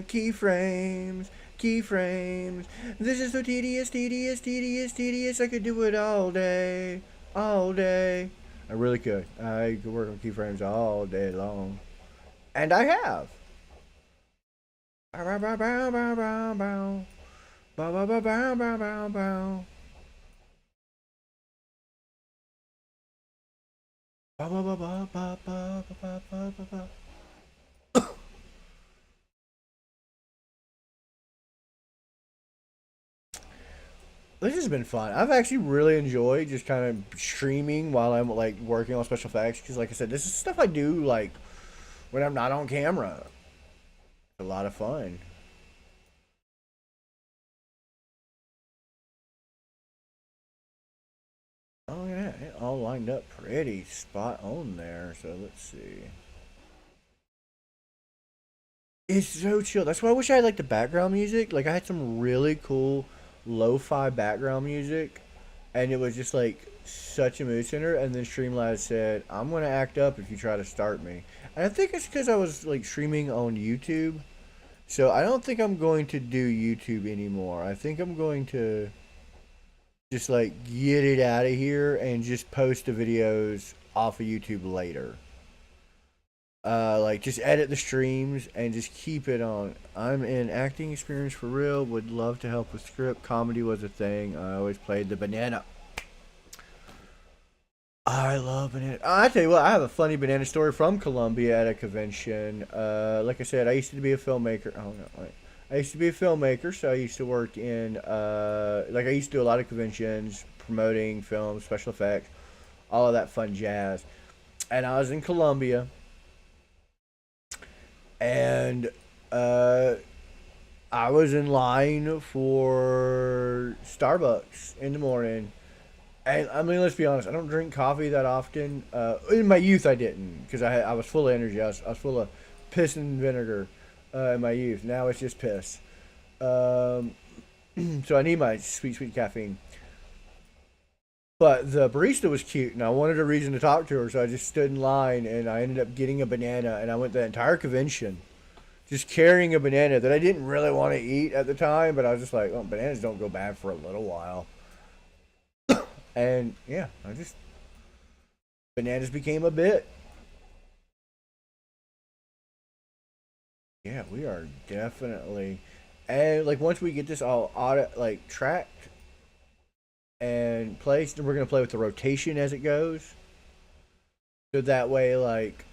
Keyframes, keyframes. This is so tedious, tedious, tedious, tedious. I could do it all day, all day. I really could. I could work on keyframes all day long, and I have. Bow, bow, bow, bow, bow, bow. Bow, bow, bow, bow, bow, bow, bow. Ba, ba, ba, ba, ba, ba, ba, ba, ba, ba. This has been fun. I've actually really enjoyed just kind of streaming while I'm like working on special effects because, like I said, this is stuff I do like when I'm not on camera. A lot of fun. Oh yeah, it all lined up pretty spot on there. So let's see. It's so chill. That's why I wish I had like the background music. Like I had some really cool lo-fi background music, and it was just like such a mood center. And then Streamlabs said, "I'm gonna act up if you try to start me." And I think it's because I was like streaming on YouTube. So I don't think I'm going to do YouTube anymore. I think I'm going to just like get it out of here and just post the videos off of YouTube later. Like just edit the streams and just keep it on. I'm in acting experience for real. Would love to help with script. Comedy was a thing. I always played the banana. I love banana. I tell you what, I have a funny banana story from Colombia at a convention. Like I said, I used to be a filmmaker. Oh no, wait. I used to be a filmmaker, so I used to work in like I used to do a lot of conventions, promoting films, special effects, all of that fun jazz. And I was in Colombia, and uh, I was in line for Starbucks in the morning. And I mean, let's be honest. I don't drink coffee that often. In my youth, I didn't because I was full of energy. I was full of piss and vinegar in my youth. Now it's just piss. Um, so I need my sweet, sweet caffeine. But the barista was cute, and I wanted a reason to talk to her, so I just stood in line, and I ended up getting a banana, and I went the entire convention just carrying a banana that I didn't really want to eat at the time, but I was just like, oh, bananas don't go bad for a little while. And yeah, I just bananas became a bit. Yeah, we are definitely, and like once we get this all audit like tracked and placed, and we're gonna play with the rotation as it goes. So that way, like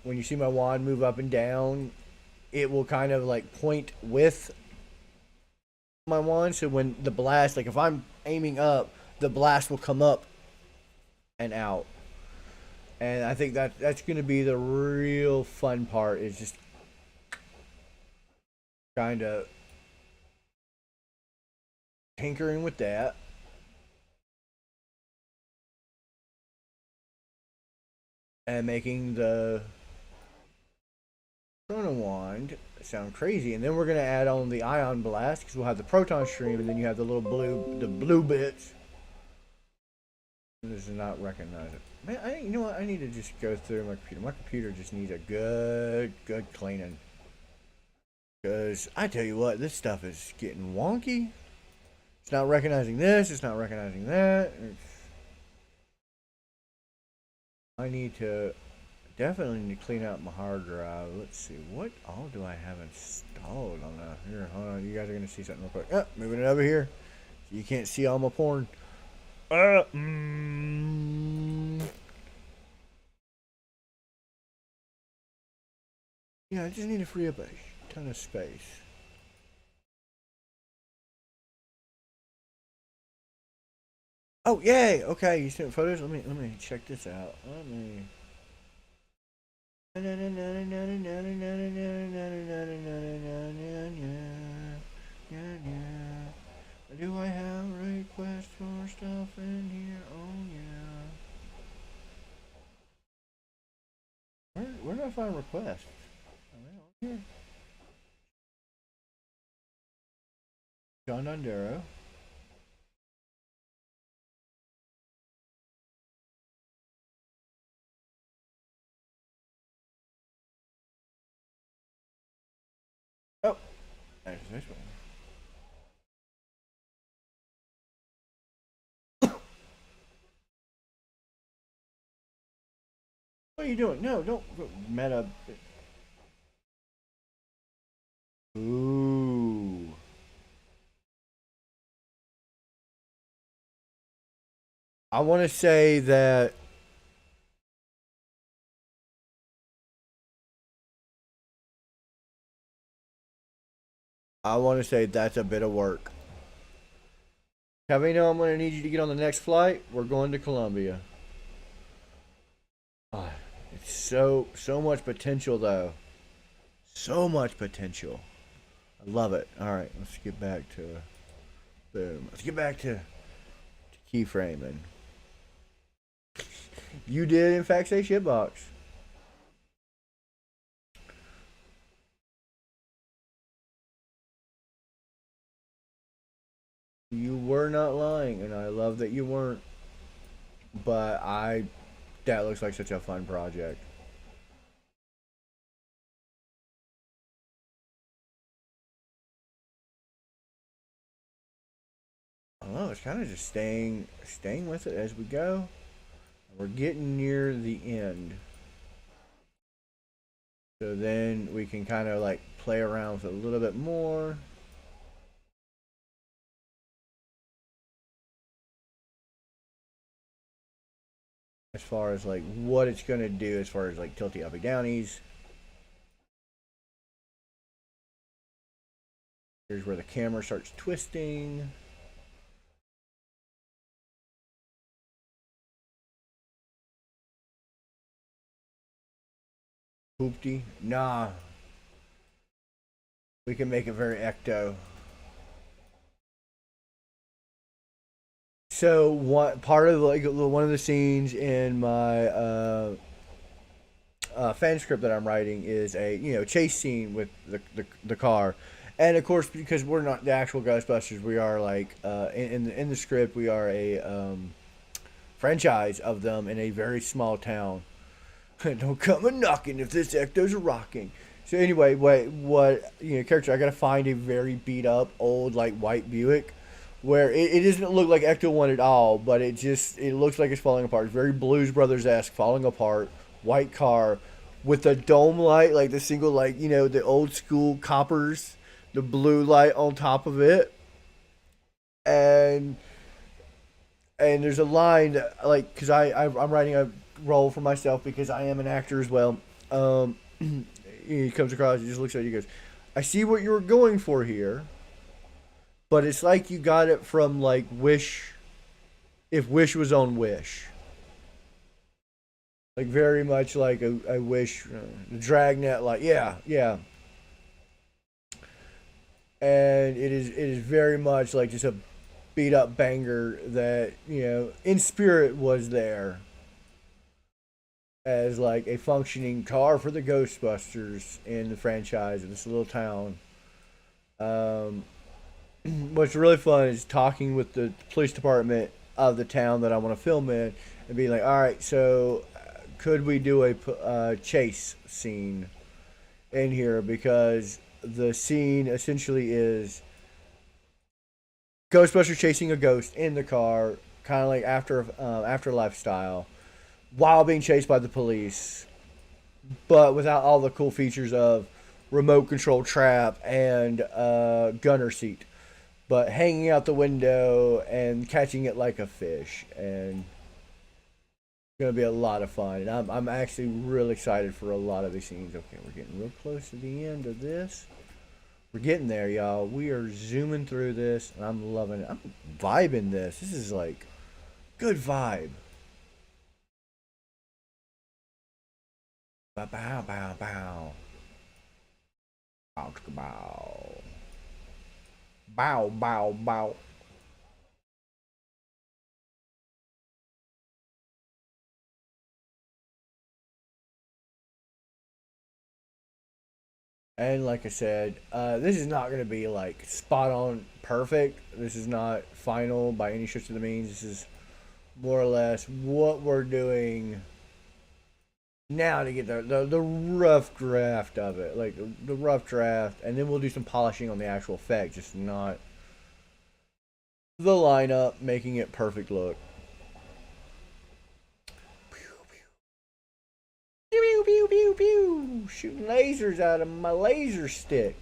when you see my wand move up and down, it will kind of like point with my wand. So when the blast, like if I'm aiming up, the blast will come up and out. And I think that's gonna be the real fun part. Is just kind of tinkering with that and making the Proton wand sound crazy. And then we're gonna add on the ion blast because we'll have the proton stream, and then you have the little blue bits. This does not recognize it. Man, you know what? I need to just go through my computer. My computer just needs a good cleaning. Because I tell you what, this stuff is getting wonky. It's not recognizing this. It's not recognizing that. I need to definitely need to clean out my hard drive. Let's see, what all do I have installed on that? Here, hold on. You guys are gonna see something real quick. Moving it over here. You can't see all my porn. Uh, mm, yeah, I just need to free up a ton of space. Oh, yay! Okay, you sent photos. Let me check this out. Let me. Do I have requests for stuff in here? Oh yeah. Where do I find requests? Are they on here? John Dondero. Oh, there's this one. What are you doing? No, don't meta. Ooh. I want to say that I want to say that's a bit of work. Have you know I'm going to need you to get on the next flight? We're going to Colombia. Ah, it's so much potential though. So much potential. I love it. All right, let's get back to boom. Let's get back to keyframing. You did in fact say shitbox. You were not lying, and I love that you weren't. But that looks like such a fun project. I don't know. It's kind of just staying with it as we go. We're getting near the end, so then we can kind of like play around with it a little bit more. As far as like what it's gonna do, as far as like tilty uppy downies. Here's where the camera starts twisting. Hoopty. Nah. We can make it very ecto. So what part of like one of the scenes in my fan script that I'm writing is a chase scene with the car, and of course because we're not the actual Ghostbusters, we are like in the script we are a franchise of them in a very small town. Don't come a knocking if this ecto's rocking. So anyway, what character? I gotta find a very beat up old like white Buick, where it doesn't look like Ecto One at all, but it looks like it's falling apart. It's very Blues Brothers esque, falling apart. White car with the dome light, like the single like the old school coppers, the blue light on top of it, and there's a line that, like because I'm writing a role for myself because I am an actor as well. Um, he comes across, he just looks at you, he goes, "I see what you were going for here, but it's like you got it from like Wish, if Wish was on Wish, like very much like a Wish, the Dragnet, like yeah, and it is very much like just a beat up banger that in spirit was there." As like a functioning car for the Ghostbusters in the franchise in this little town. Um, what's really fun is talking with the police department of the town that I want to film in and being like, all right, so could we do a chase scene in here? Because the scene essentially is Ghostbusters chasing a ghost in the car, kind of like afterlife style, while being chased by the police, but without all the cool features of remote control trap and gunner seat, but hanging out the window and catching it like a fish. And it's gonna be a lot of fun. And I'm actually real excited for a lot of these scenes. Okay, we're getting real close to the end of this. We're getting there, y'all. We are zooming through this, and I'm loving it. I'm vibing this. This is like good vibe. Bow bow bow bow. Bow bow. Bow bow bow. And like I said, this is not going to be like spot on perfect. This is not final by any stretch of the means. This is more or less what we're doing now to get the rough draft of it. Like the rough draft. And then we'll do some polishing on the actual effect, just not the lineup, making it perfect look. Pew, pew, pew, pew, pew. Shooting lasers out of my laser stick.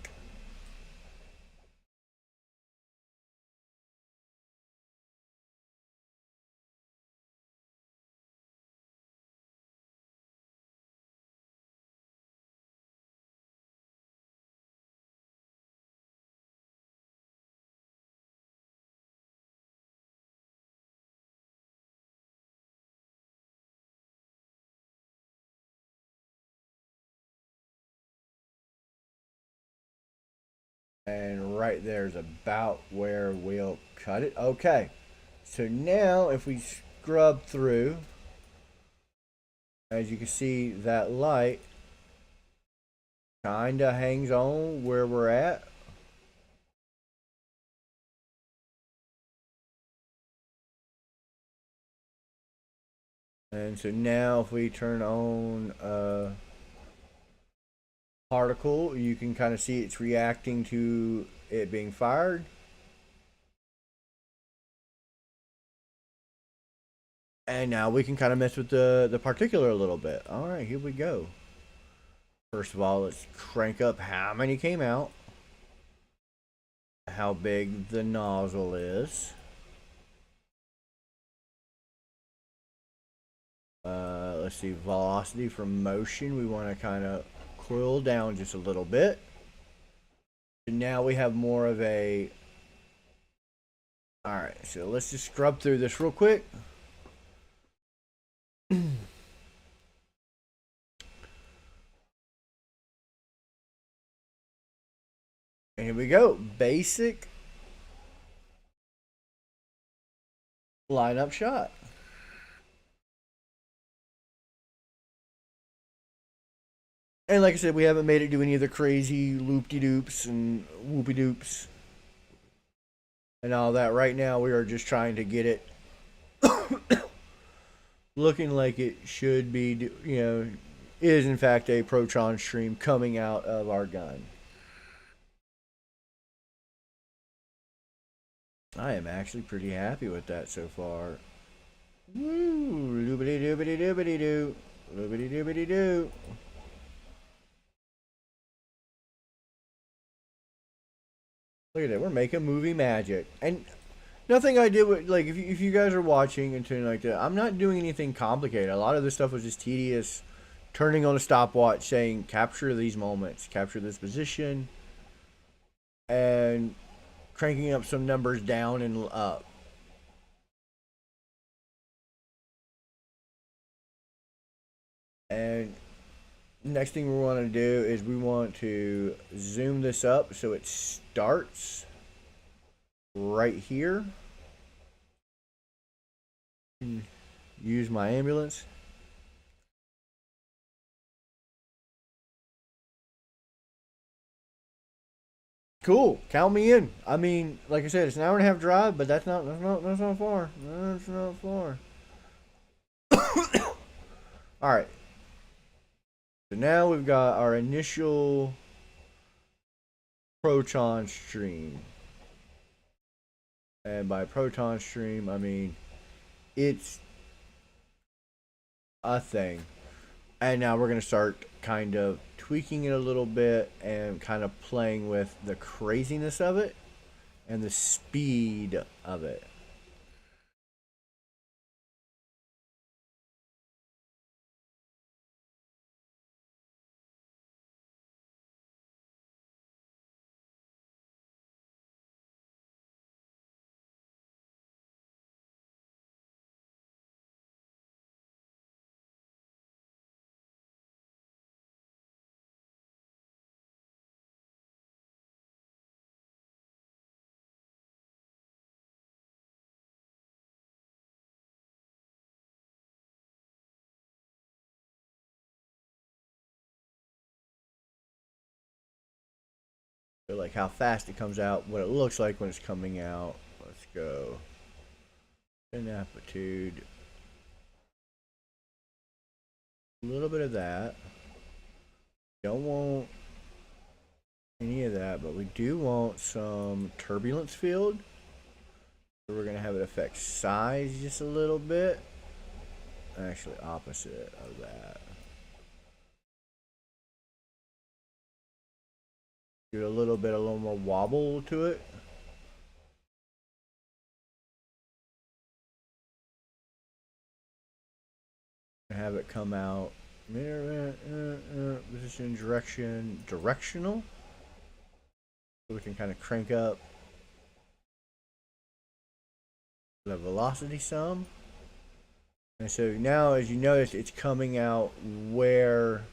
And right there is about where we'll cut it. Okay. So now if we scrub through, as you can see, that light kind of hangs on where we're at. And so now if we turn on particle, you can kind of see it's reacting to it being fired. And now we can kind of mess with the particular a little bit. All right, here we go. First of all, let's crank up how many came out, how big the nozzle is. Let's see, velocity from motion. We want to kind of coil down just a little bit. And now we have more of a... Alright, so let's just scrub through this real quick. And here we go. Basic lineup shot. And like I said, we haven't made it do any of the crazy loop-de-doops and whoopie-doops and all that. Right now, we are just trying to get it looking like it should be, you know, is in fact a proton stream coming out of our gun. I am actually pretty happy with that so far. Woo! Doobity-doobity-doobity-doo. Doobity-doobity-doo. Look at that, we're making movie magic. And nothing I did with, like, if you guys are watching and something like that, I'm not doing anything complicated. A lot of this stuff was just tedious. Turning on a stopwatch saying, capture these moments, capture this position, and cranking up some numbers down and up. And next thing we want to do is we want to zoom this up so it starts right here. Use my ambulance. Cool, count me in. I mean, like I said, it's an hour and a half drive, but that's not far. That's not far. All right. So now we've got our initial proton stream. And by proton stream, I mean it's a thing. And now we're going to start kind of tweaking it a little bit and kind of playing with the craziness of it and the speed of it. So like how fast it comes out, what it looks like when it's coming out. Let's go. An amplitude. A little bit of that. Don't want any of that, but we do want some turbulence field. So we're going to have it affect size just a little bit. Actually, opposite of that. Give it a little more wobble to it. Have it come out position, direction, directional. So we can kind of crank up the velocity some. And so now, as you notice, it's coming out where...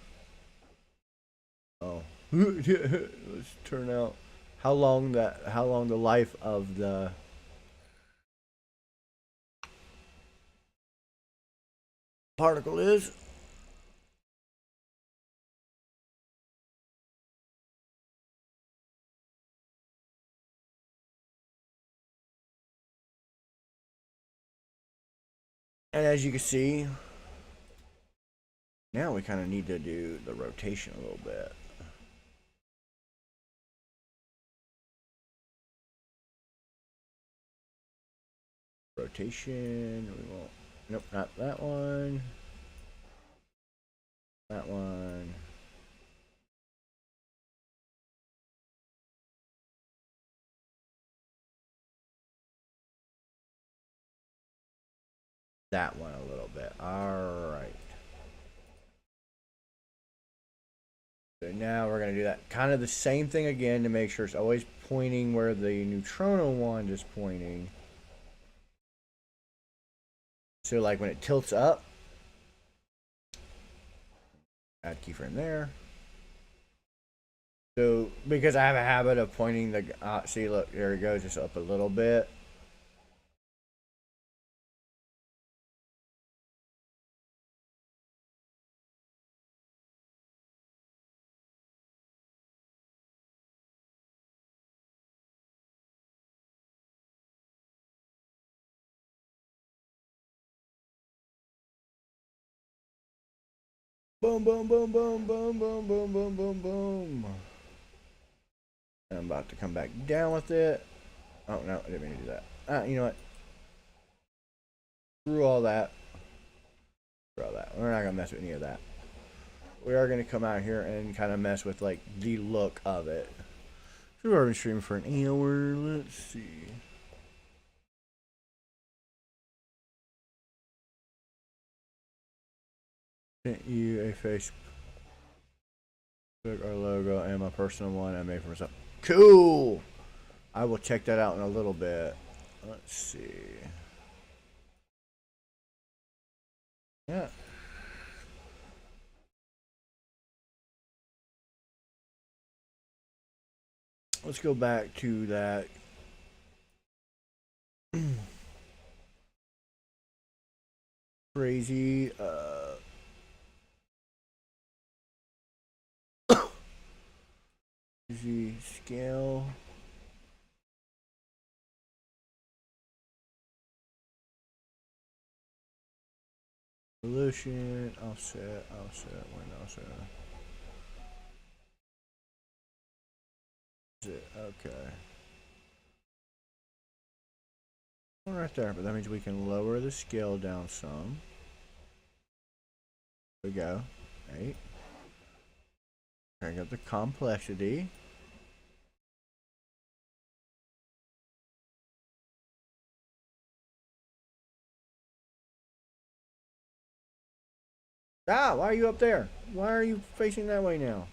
Oh. Let's turn out how long the life of the particle is. And as you can see, now we kind of need to do the rotation a little bit. Rotation, we won't, nope, not that one. That one. That one a little bit. Alright. So now we're going to do that. Kind of the same thing again to make sure it's always pointing where the neutrino wand is pointing. So like when it tilts up, add keyframe there. So because I have a habit of pointing the, see look, there it goes, just up a little bit. Boom, boom, boom, boom, boom, boom, boom, boom, boom, boom. And I'm about to come back down with it. Oh, no, I didn't mean to do that. You know what? Screw all that. Screw all that. We're not going to mess with any of that. We are going to come out here and kind of mess with, like, the look of it. So we've already been streaming for an hour. Let's see. Sent you a Facebook, our logo, and my personal one I made for myself. Cool! I will check that out in a little bit. Let's see. Yeah. Let's go back to that. Crazy, easy scale. Resolution, offset, when offset. Is it? Okay. One right there, but that means we can lower the scale down some. There we go. 8. Crank up the complexity. Ah, why are you up there? Why are you facing that way now?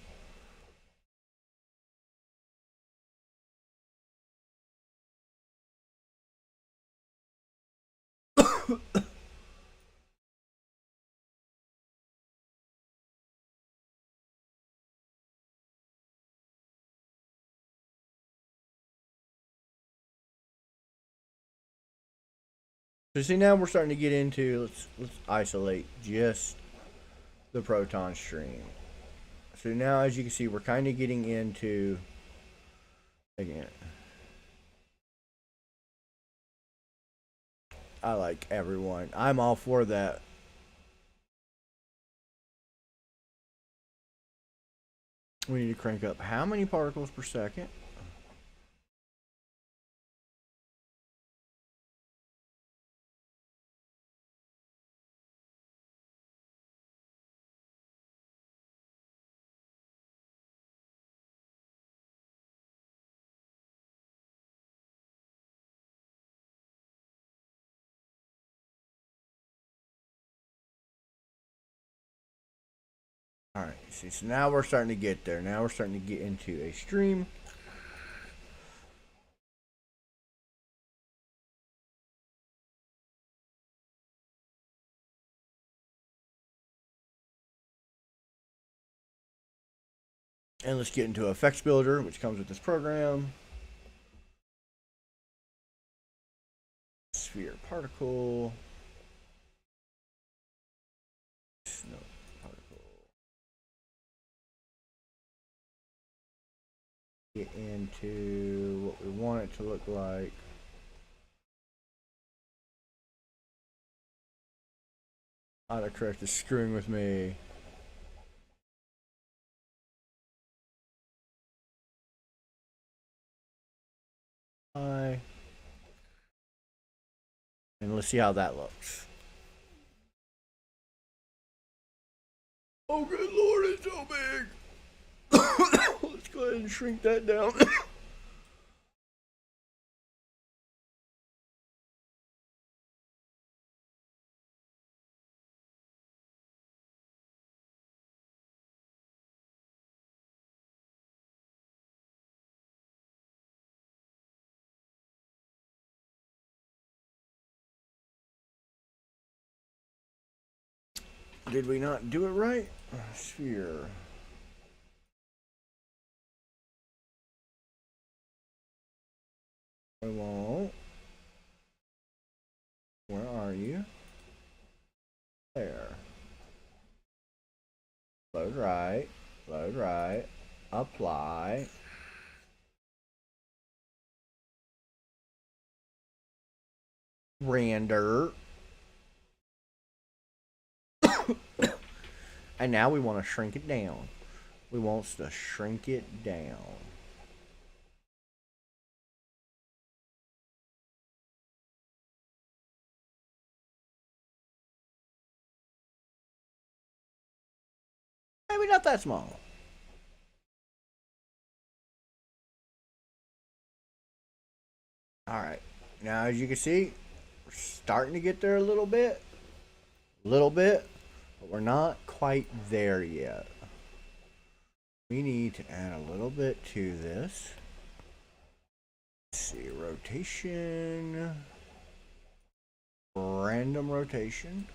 So see, now we're starting to get into, let's isolate just the proton stream. So now, as you can see, we're kind of getting into, again, I like everyone. I'm all for that. We need to crank up how many particles per second? Alright, see, so now we're starting to get there. Now we're starting to get into a stream. And let's get into Effects Builder, which comes with this program. sphere particle. Snow particle. Get into what we want it to look like. Autocorrect is screwing with me. Hi. And let's see how that looks. Oh, good lord, it's so big. Let's go ahead and shrink that down. Did we not do it right? Sphere. I won't. Where are you? There. Load right. Load right. Apply. Render. And now we want to shrink it down. We want to shrink it down. Maybe not that small. Alright. Now as you can see, we're starting to get there a little bit. But we're not quite there yet. We need to add a little bit to this. Let's see, rotation. Random rotation.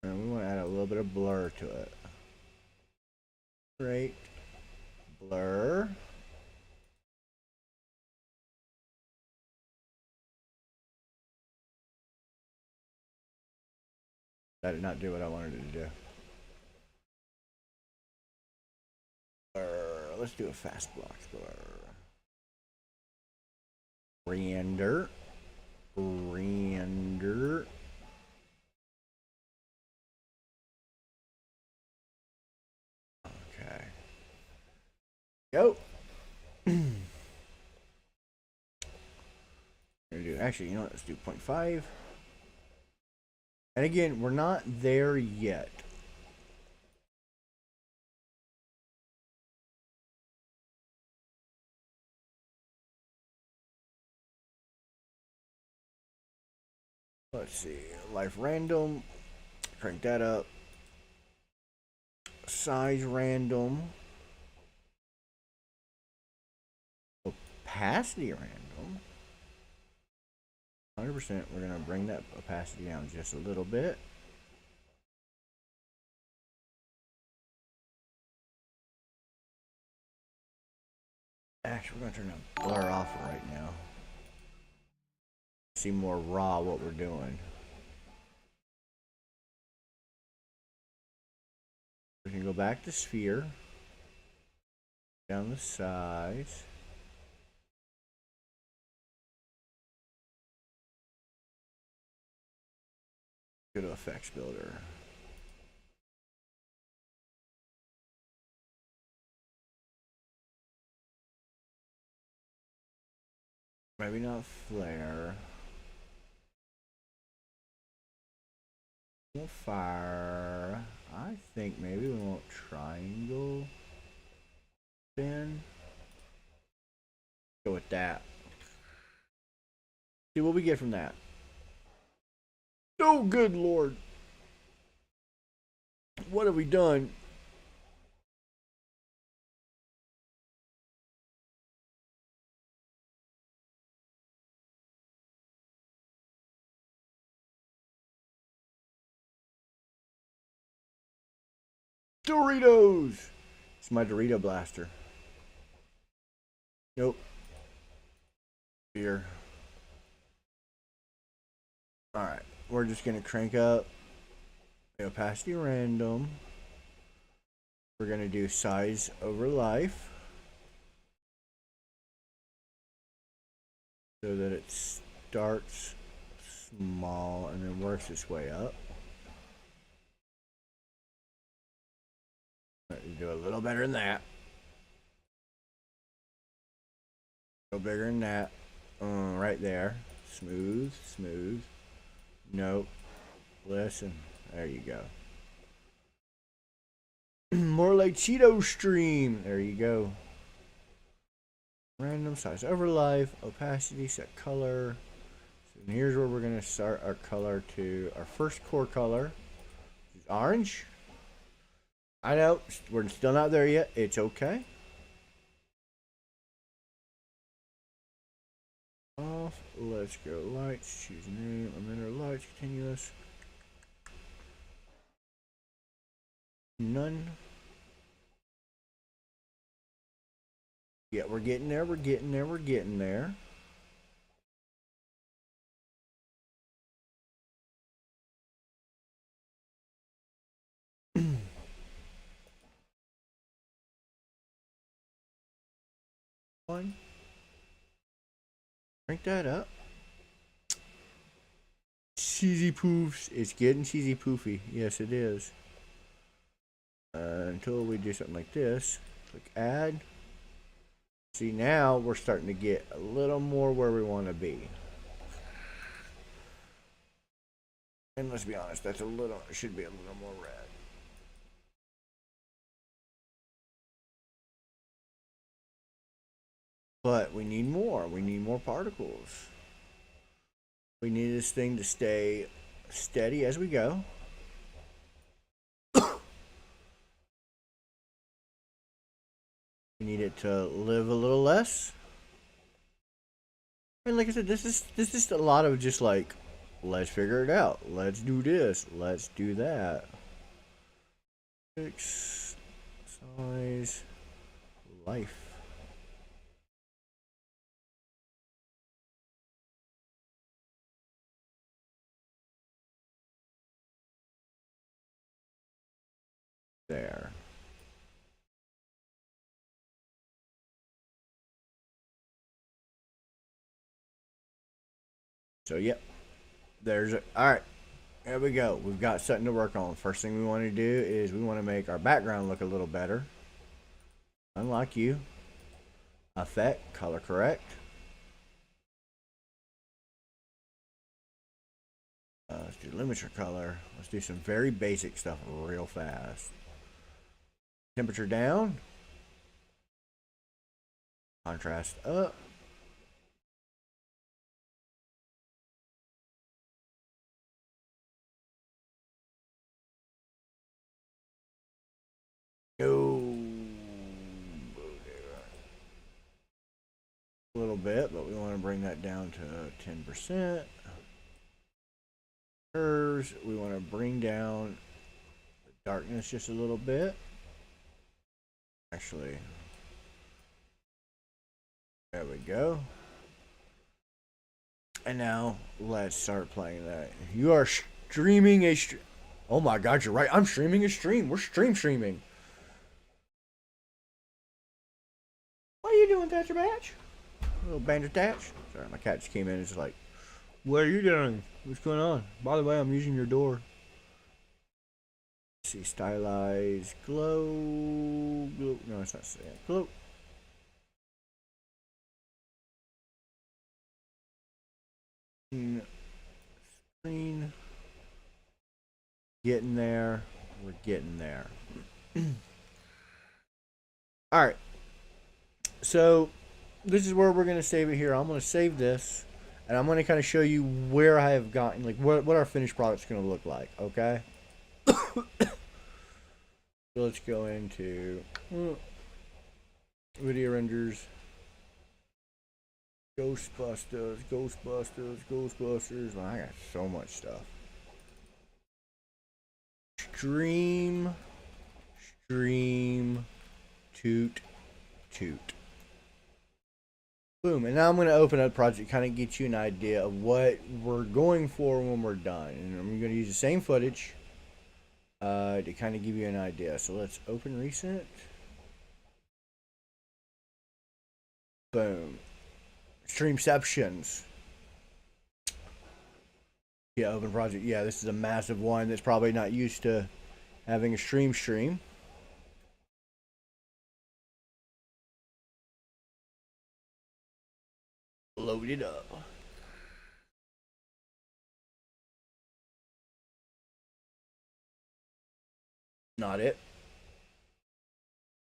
And we want to add a little bit of blur to it. Great. Blur. That did not do what I wanted it to do. Blur. Let's do a fast block blur. Render. Render. Okay. Go. Actually, you know what? Let's do 0.5. And again, we're not there yet. Let's see. Life random. Crank that up. Size random. Opacity random. 100%. We're going to bring that opacity down just a little bit. Actually, we're going to turn the blur off right now. See more raw what we're doing. We can go back to sphere. Down the size. Go to effects builder. Maybe not flare. We'll fire. I think maybe we want triangle spin. Go with that. See what we get from that. Oh, good lord. What have we done? Doritos! It's my Dorito blaster. Nope. Here. Alright. We're just going to crank up the opacity random. We're going to do size over life. So that it starts small and then works its way up. Do a little better than that. A little bigger than that. Right there. Smooth, smooth. Nope. Listen. There you go. More like Cheeto Stream. There you go. Random size over life. Opacity. Set color. So here's where we're going to start our color to our first core color. Which is orange. I know. We're still not there yet. It's okay. Off. Let's go lights. Choose name. Emitter lights. Continuous. None. Yeah, we're getting there. We're getting there. We're getting there. One. Crank that up. Cheesy poofs. It's getting cheesy poofy. Yes, it is. Until we do something like this. Click add. See, now we're starting to get a little more where we want to be. And let's be honest, that's a little, it should be a little more red. But we need more. We need more particles. We need this thing to stay steady as we go. We need it to live a little less. I mean, like I said, this is a lot of just like, let's figure it out. Let's do this. Let's do that. Fix size life. There. So, yep. There's a, all right. There we go. We've got something to work on. First thing we want to do is we want to make our background look a little better. Unlike you. Effect, color correct. Let's do limiter color. Let's do some very basic stuff real fast. Temperature down. Contrast up. Go. A little bit, but we want to bring that down to 10%. Curves, we want to bring down the darkness just a little bit. Actually, there we go. And now let's start playing that. You are streaming a stream. Oh my God, you're right. I'm streaming a stream. We're streaming. What are you doing, Thatcher Batch? Little Bandit Thatch. Sorry, my cat just came in and is like, what are you doing? What's going on? By the way, I'm using your door. Let's see, stylized glow. No, it's not saying glow. Screen. Getting there. We're getting there. All right. So this is where we're going to save it here. I'm going to save this, and I'm going to kind of show you where I have gotten, like what our finished product's going to look like. Okay. So let's go into video renders. Ghostbusters. Well, I got so much stuff. Stream, toot. Boom. And now I'm going to open up the project, kind of get you an idea of what we're going for when we're done. And I'm going to use the same footage to kind of give you an idea. So let's open recent. Boom. Streamceptions. Yeah, open project. Yeah, this is a massive one that's probably not used to having a stream. Load it up. Not it.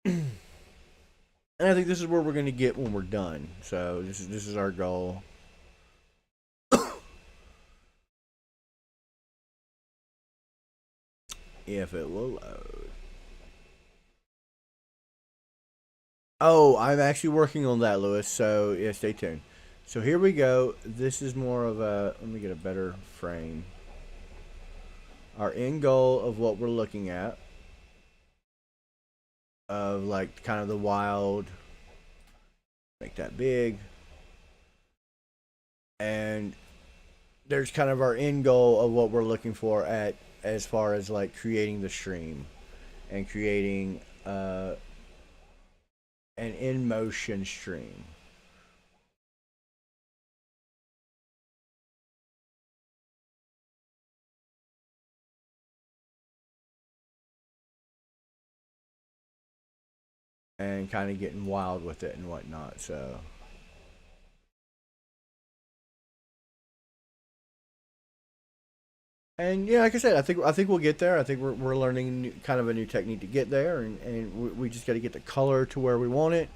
And I think this is where we're going to get when we're done. So this is our goal. If it will load. Oh, I'm actually working on that, Lewis. So yeah, stay tuned. So here we go. This is more of a. Let me get a better frame. Our end goal of what we're looking at. Of like kind of the wild. Make that big. And there's kind of our end goal of what we're looking for at as far as like creating the stream and creating an in motion stream. And kind of getting wild with it and whatnot. So and yeah, like I said, I think we'll get there. I think we're learning kind of a new technique to get there, and we just got to get the color to where we want it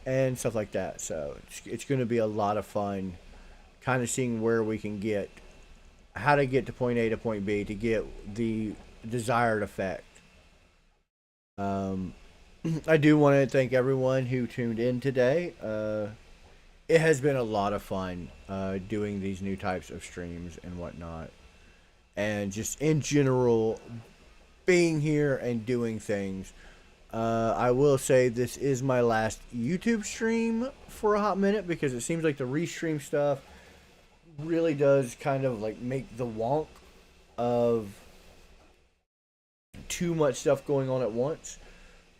and stuff like that. So it's going to be a lot of fun, kind of seeing where we can get, how to get to point A to point B to get the desired effect. I do want to thank everyone who tuned in today. It has been a lot of fun doing these new types of streams and whatnot. And just in general, being here and doing things. I will say this is my last YouTube stream for a hot minute because it seems like the restream stuff really does kind of like make the wonk of too much stuff going on at once.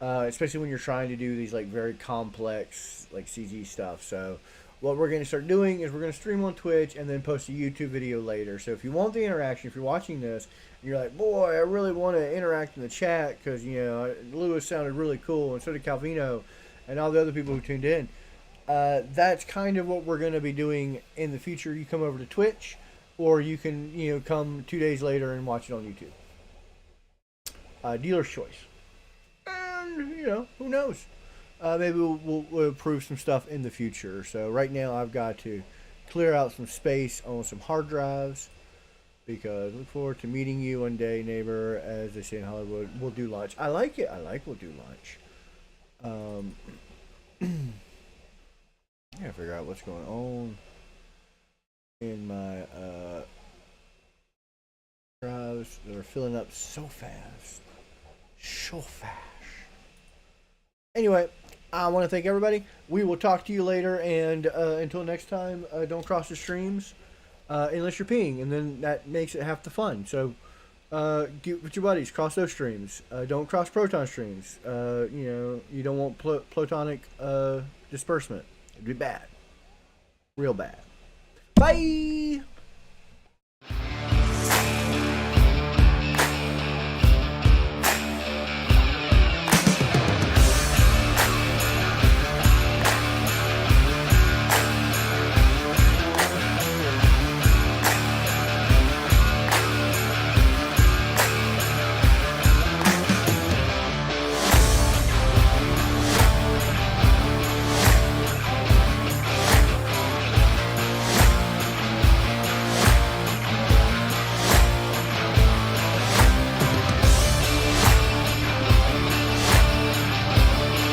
Especially when you're trying to do these like very complex like CG stuff. So what we're going to start doing is we're going to stream on Twitch and then post a YouTube video later. So if you want the interaction, if you're watching this and you're like, boy, I really want to interact in the chat because, you know, Lewis sounded really cool and so did Calvino and all the other people who tuned in. That's kind of what we're going to be doing in the future. You come over to Twitch or you can, you know, come 2 days later and watch it on YouTube. Dealer's choice. And, you know, who knows? Maybe we'll improve some stuff in the future. So right now I've got to clear out some space on some hard drives because I look forward to meeting you one day, neighbor, as they say in Hollywood. We'll do lunch. I like it. I like we'll do lunch. I gotta figure out what's going on in my drives that are filling up so fast. So fast. Anyway, I want to thank everybody. We will talk to you later, and until next time, don't cross the streams unless you're peeing, and then that makes it half the fun. So get with your buddies, cross those streams. Don't cross Proton streams. You know, you don't want plutonic disbursement. It'd be bad. Real bad. Bye!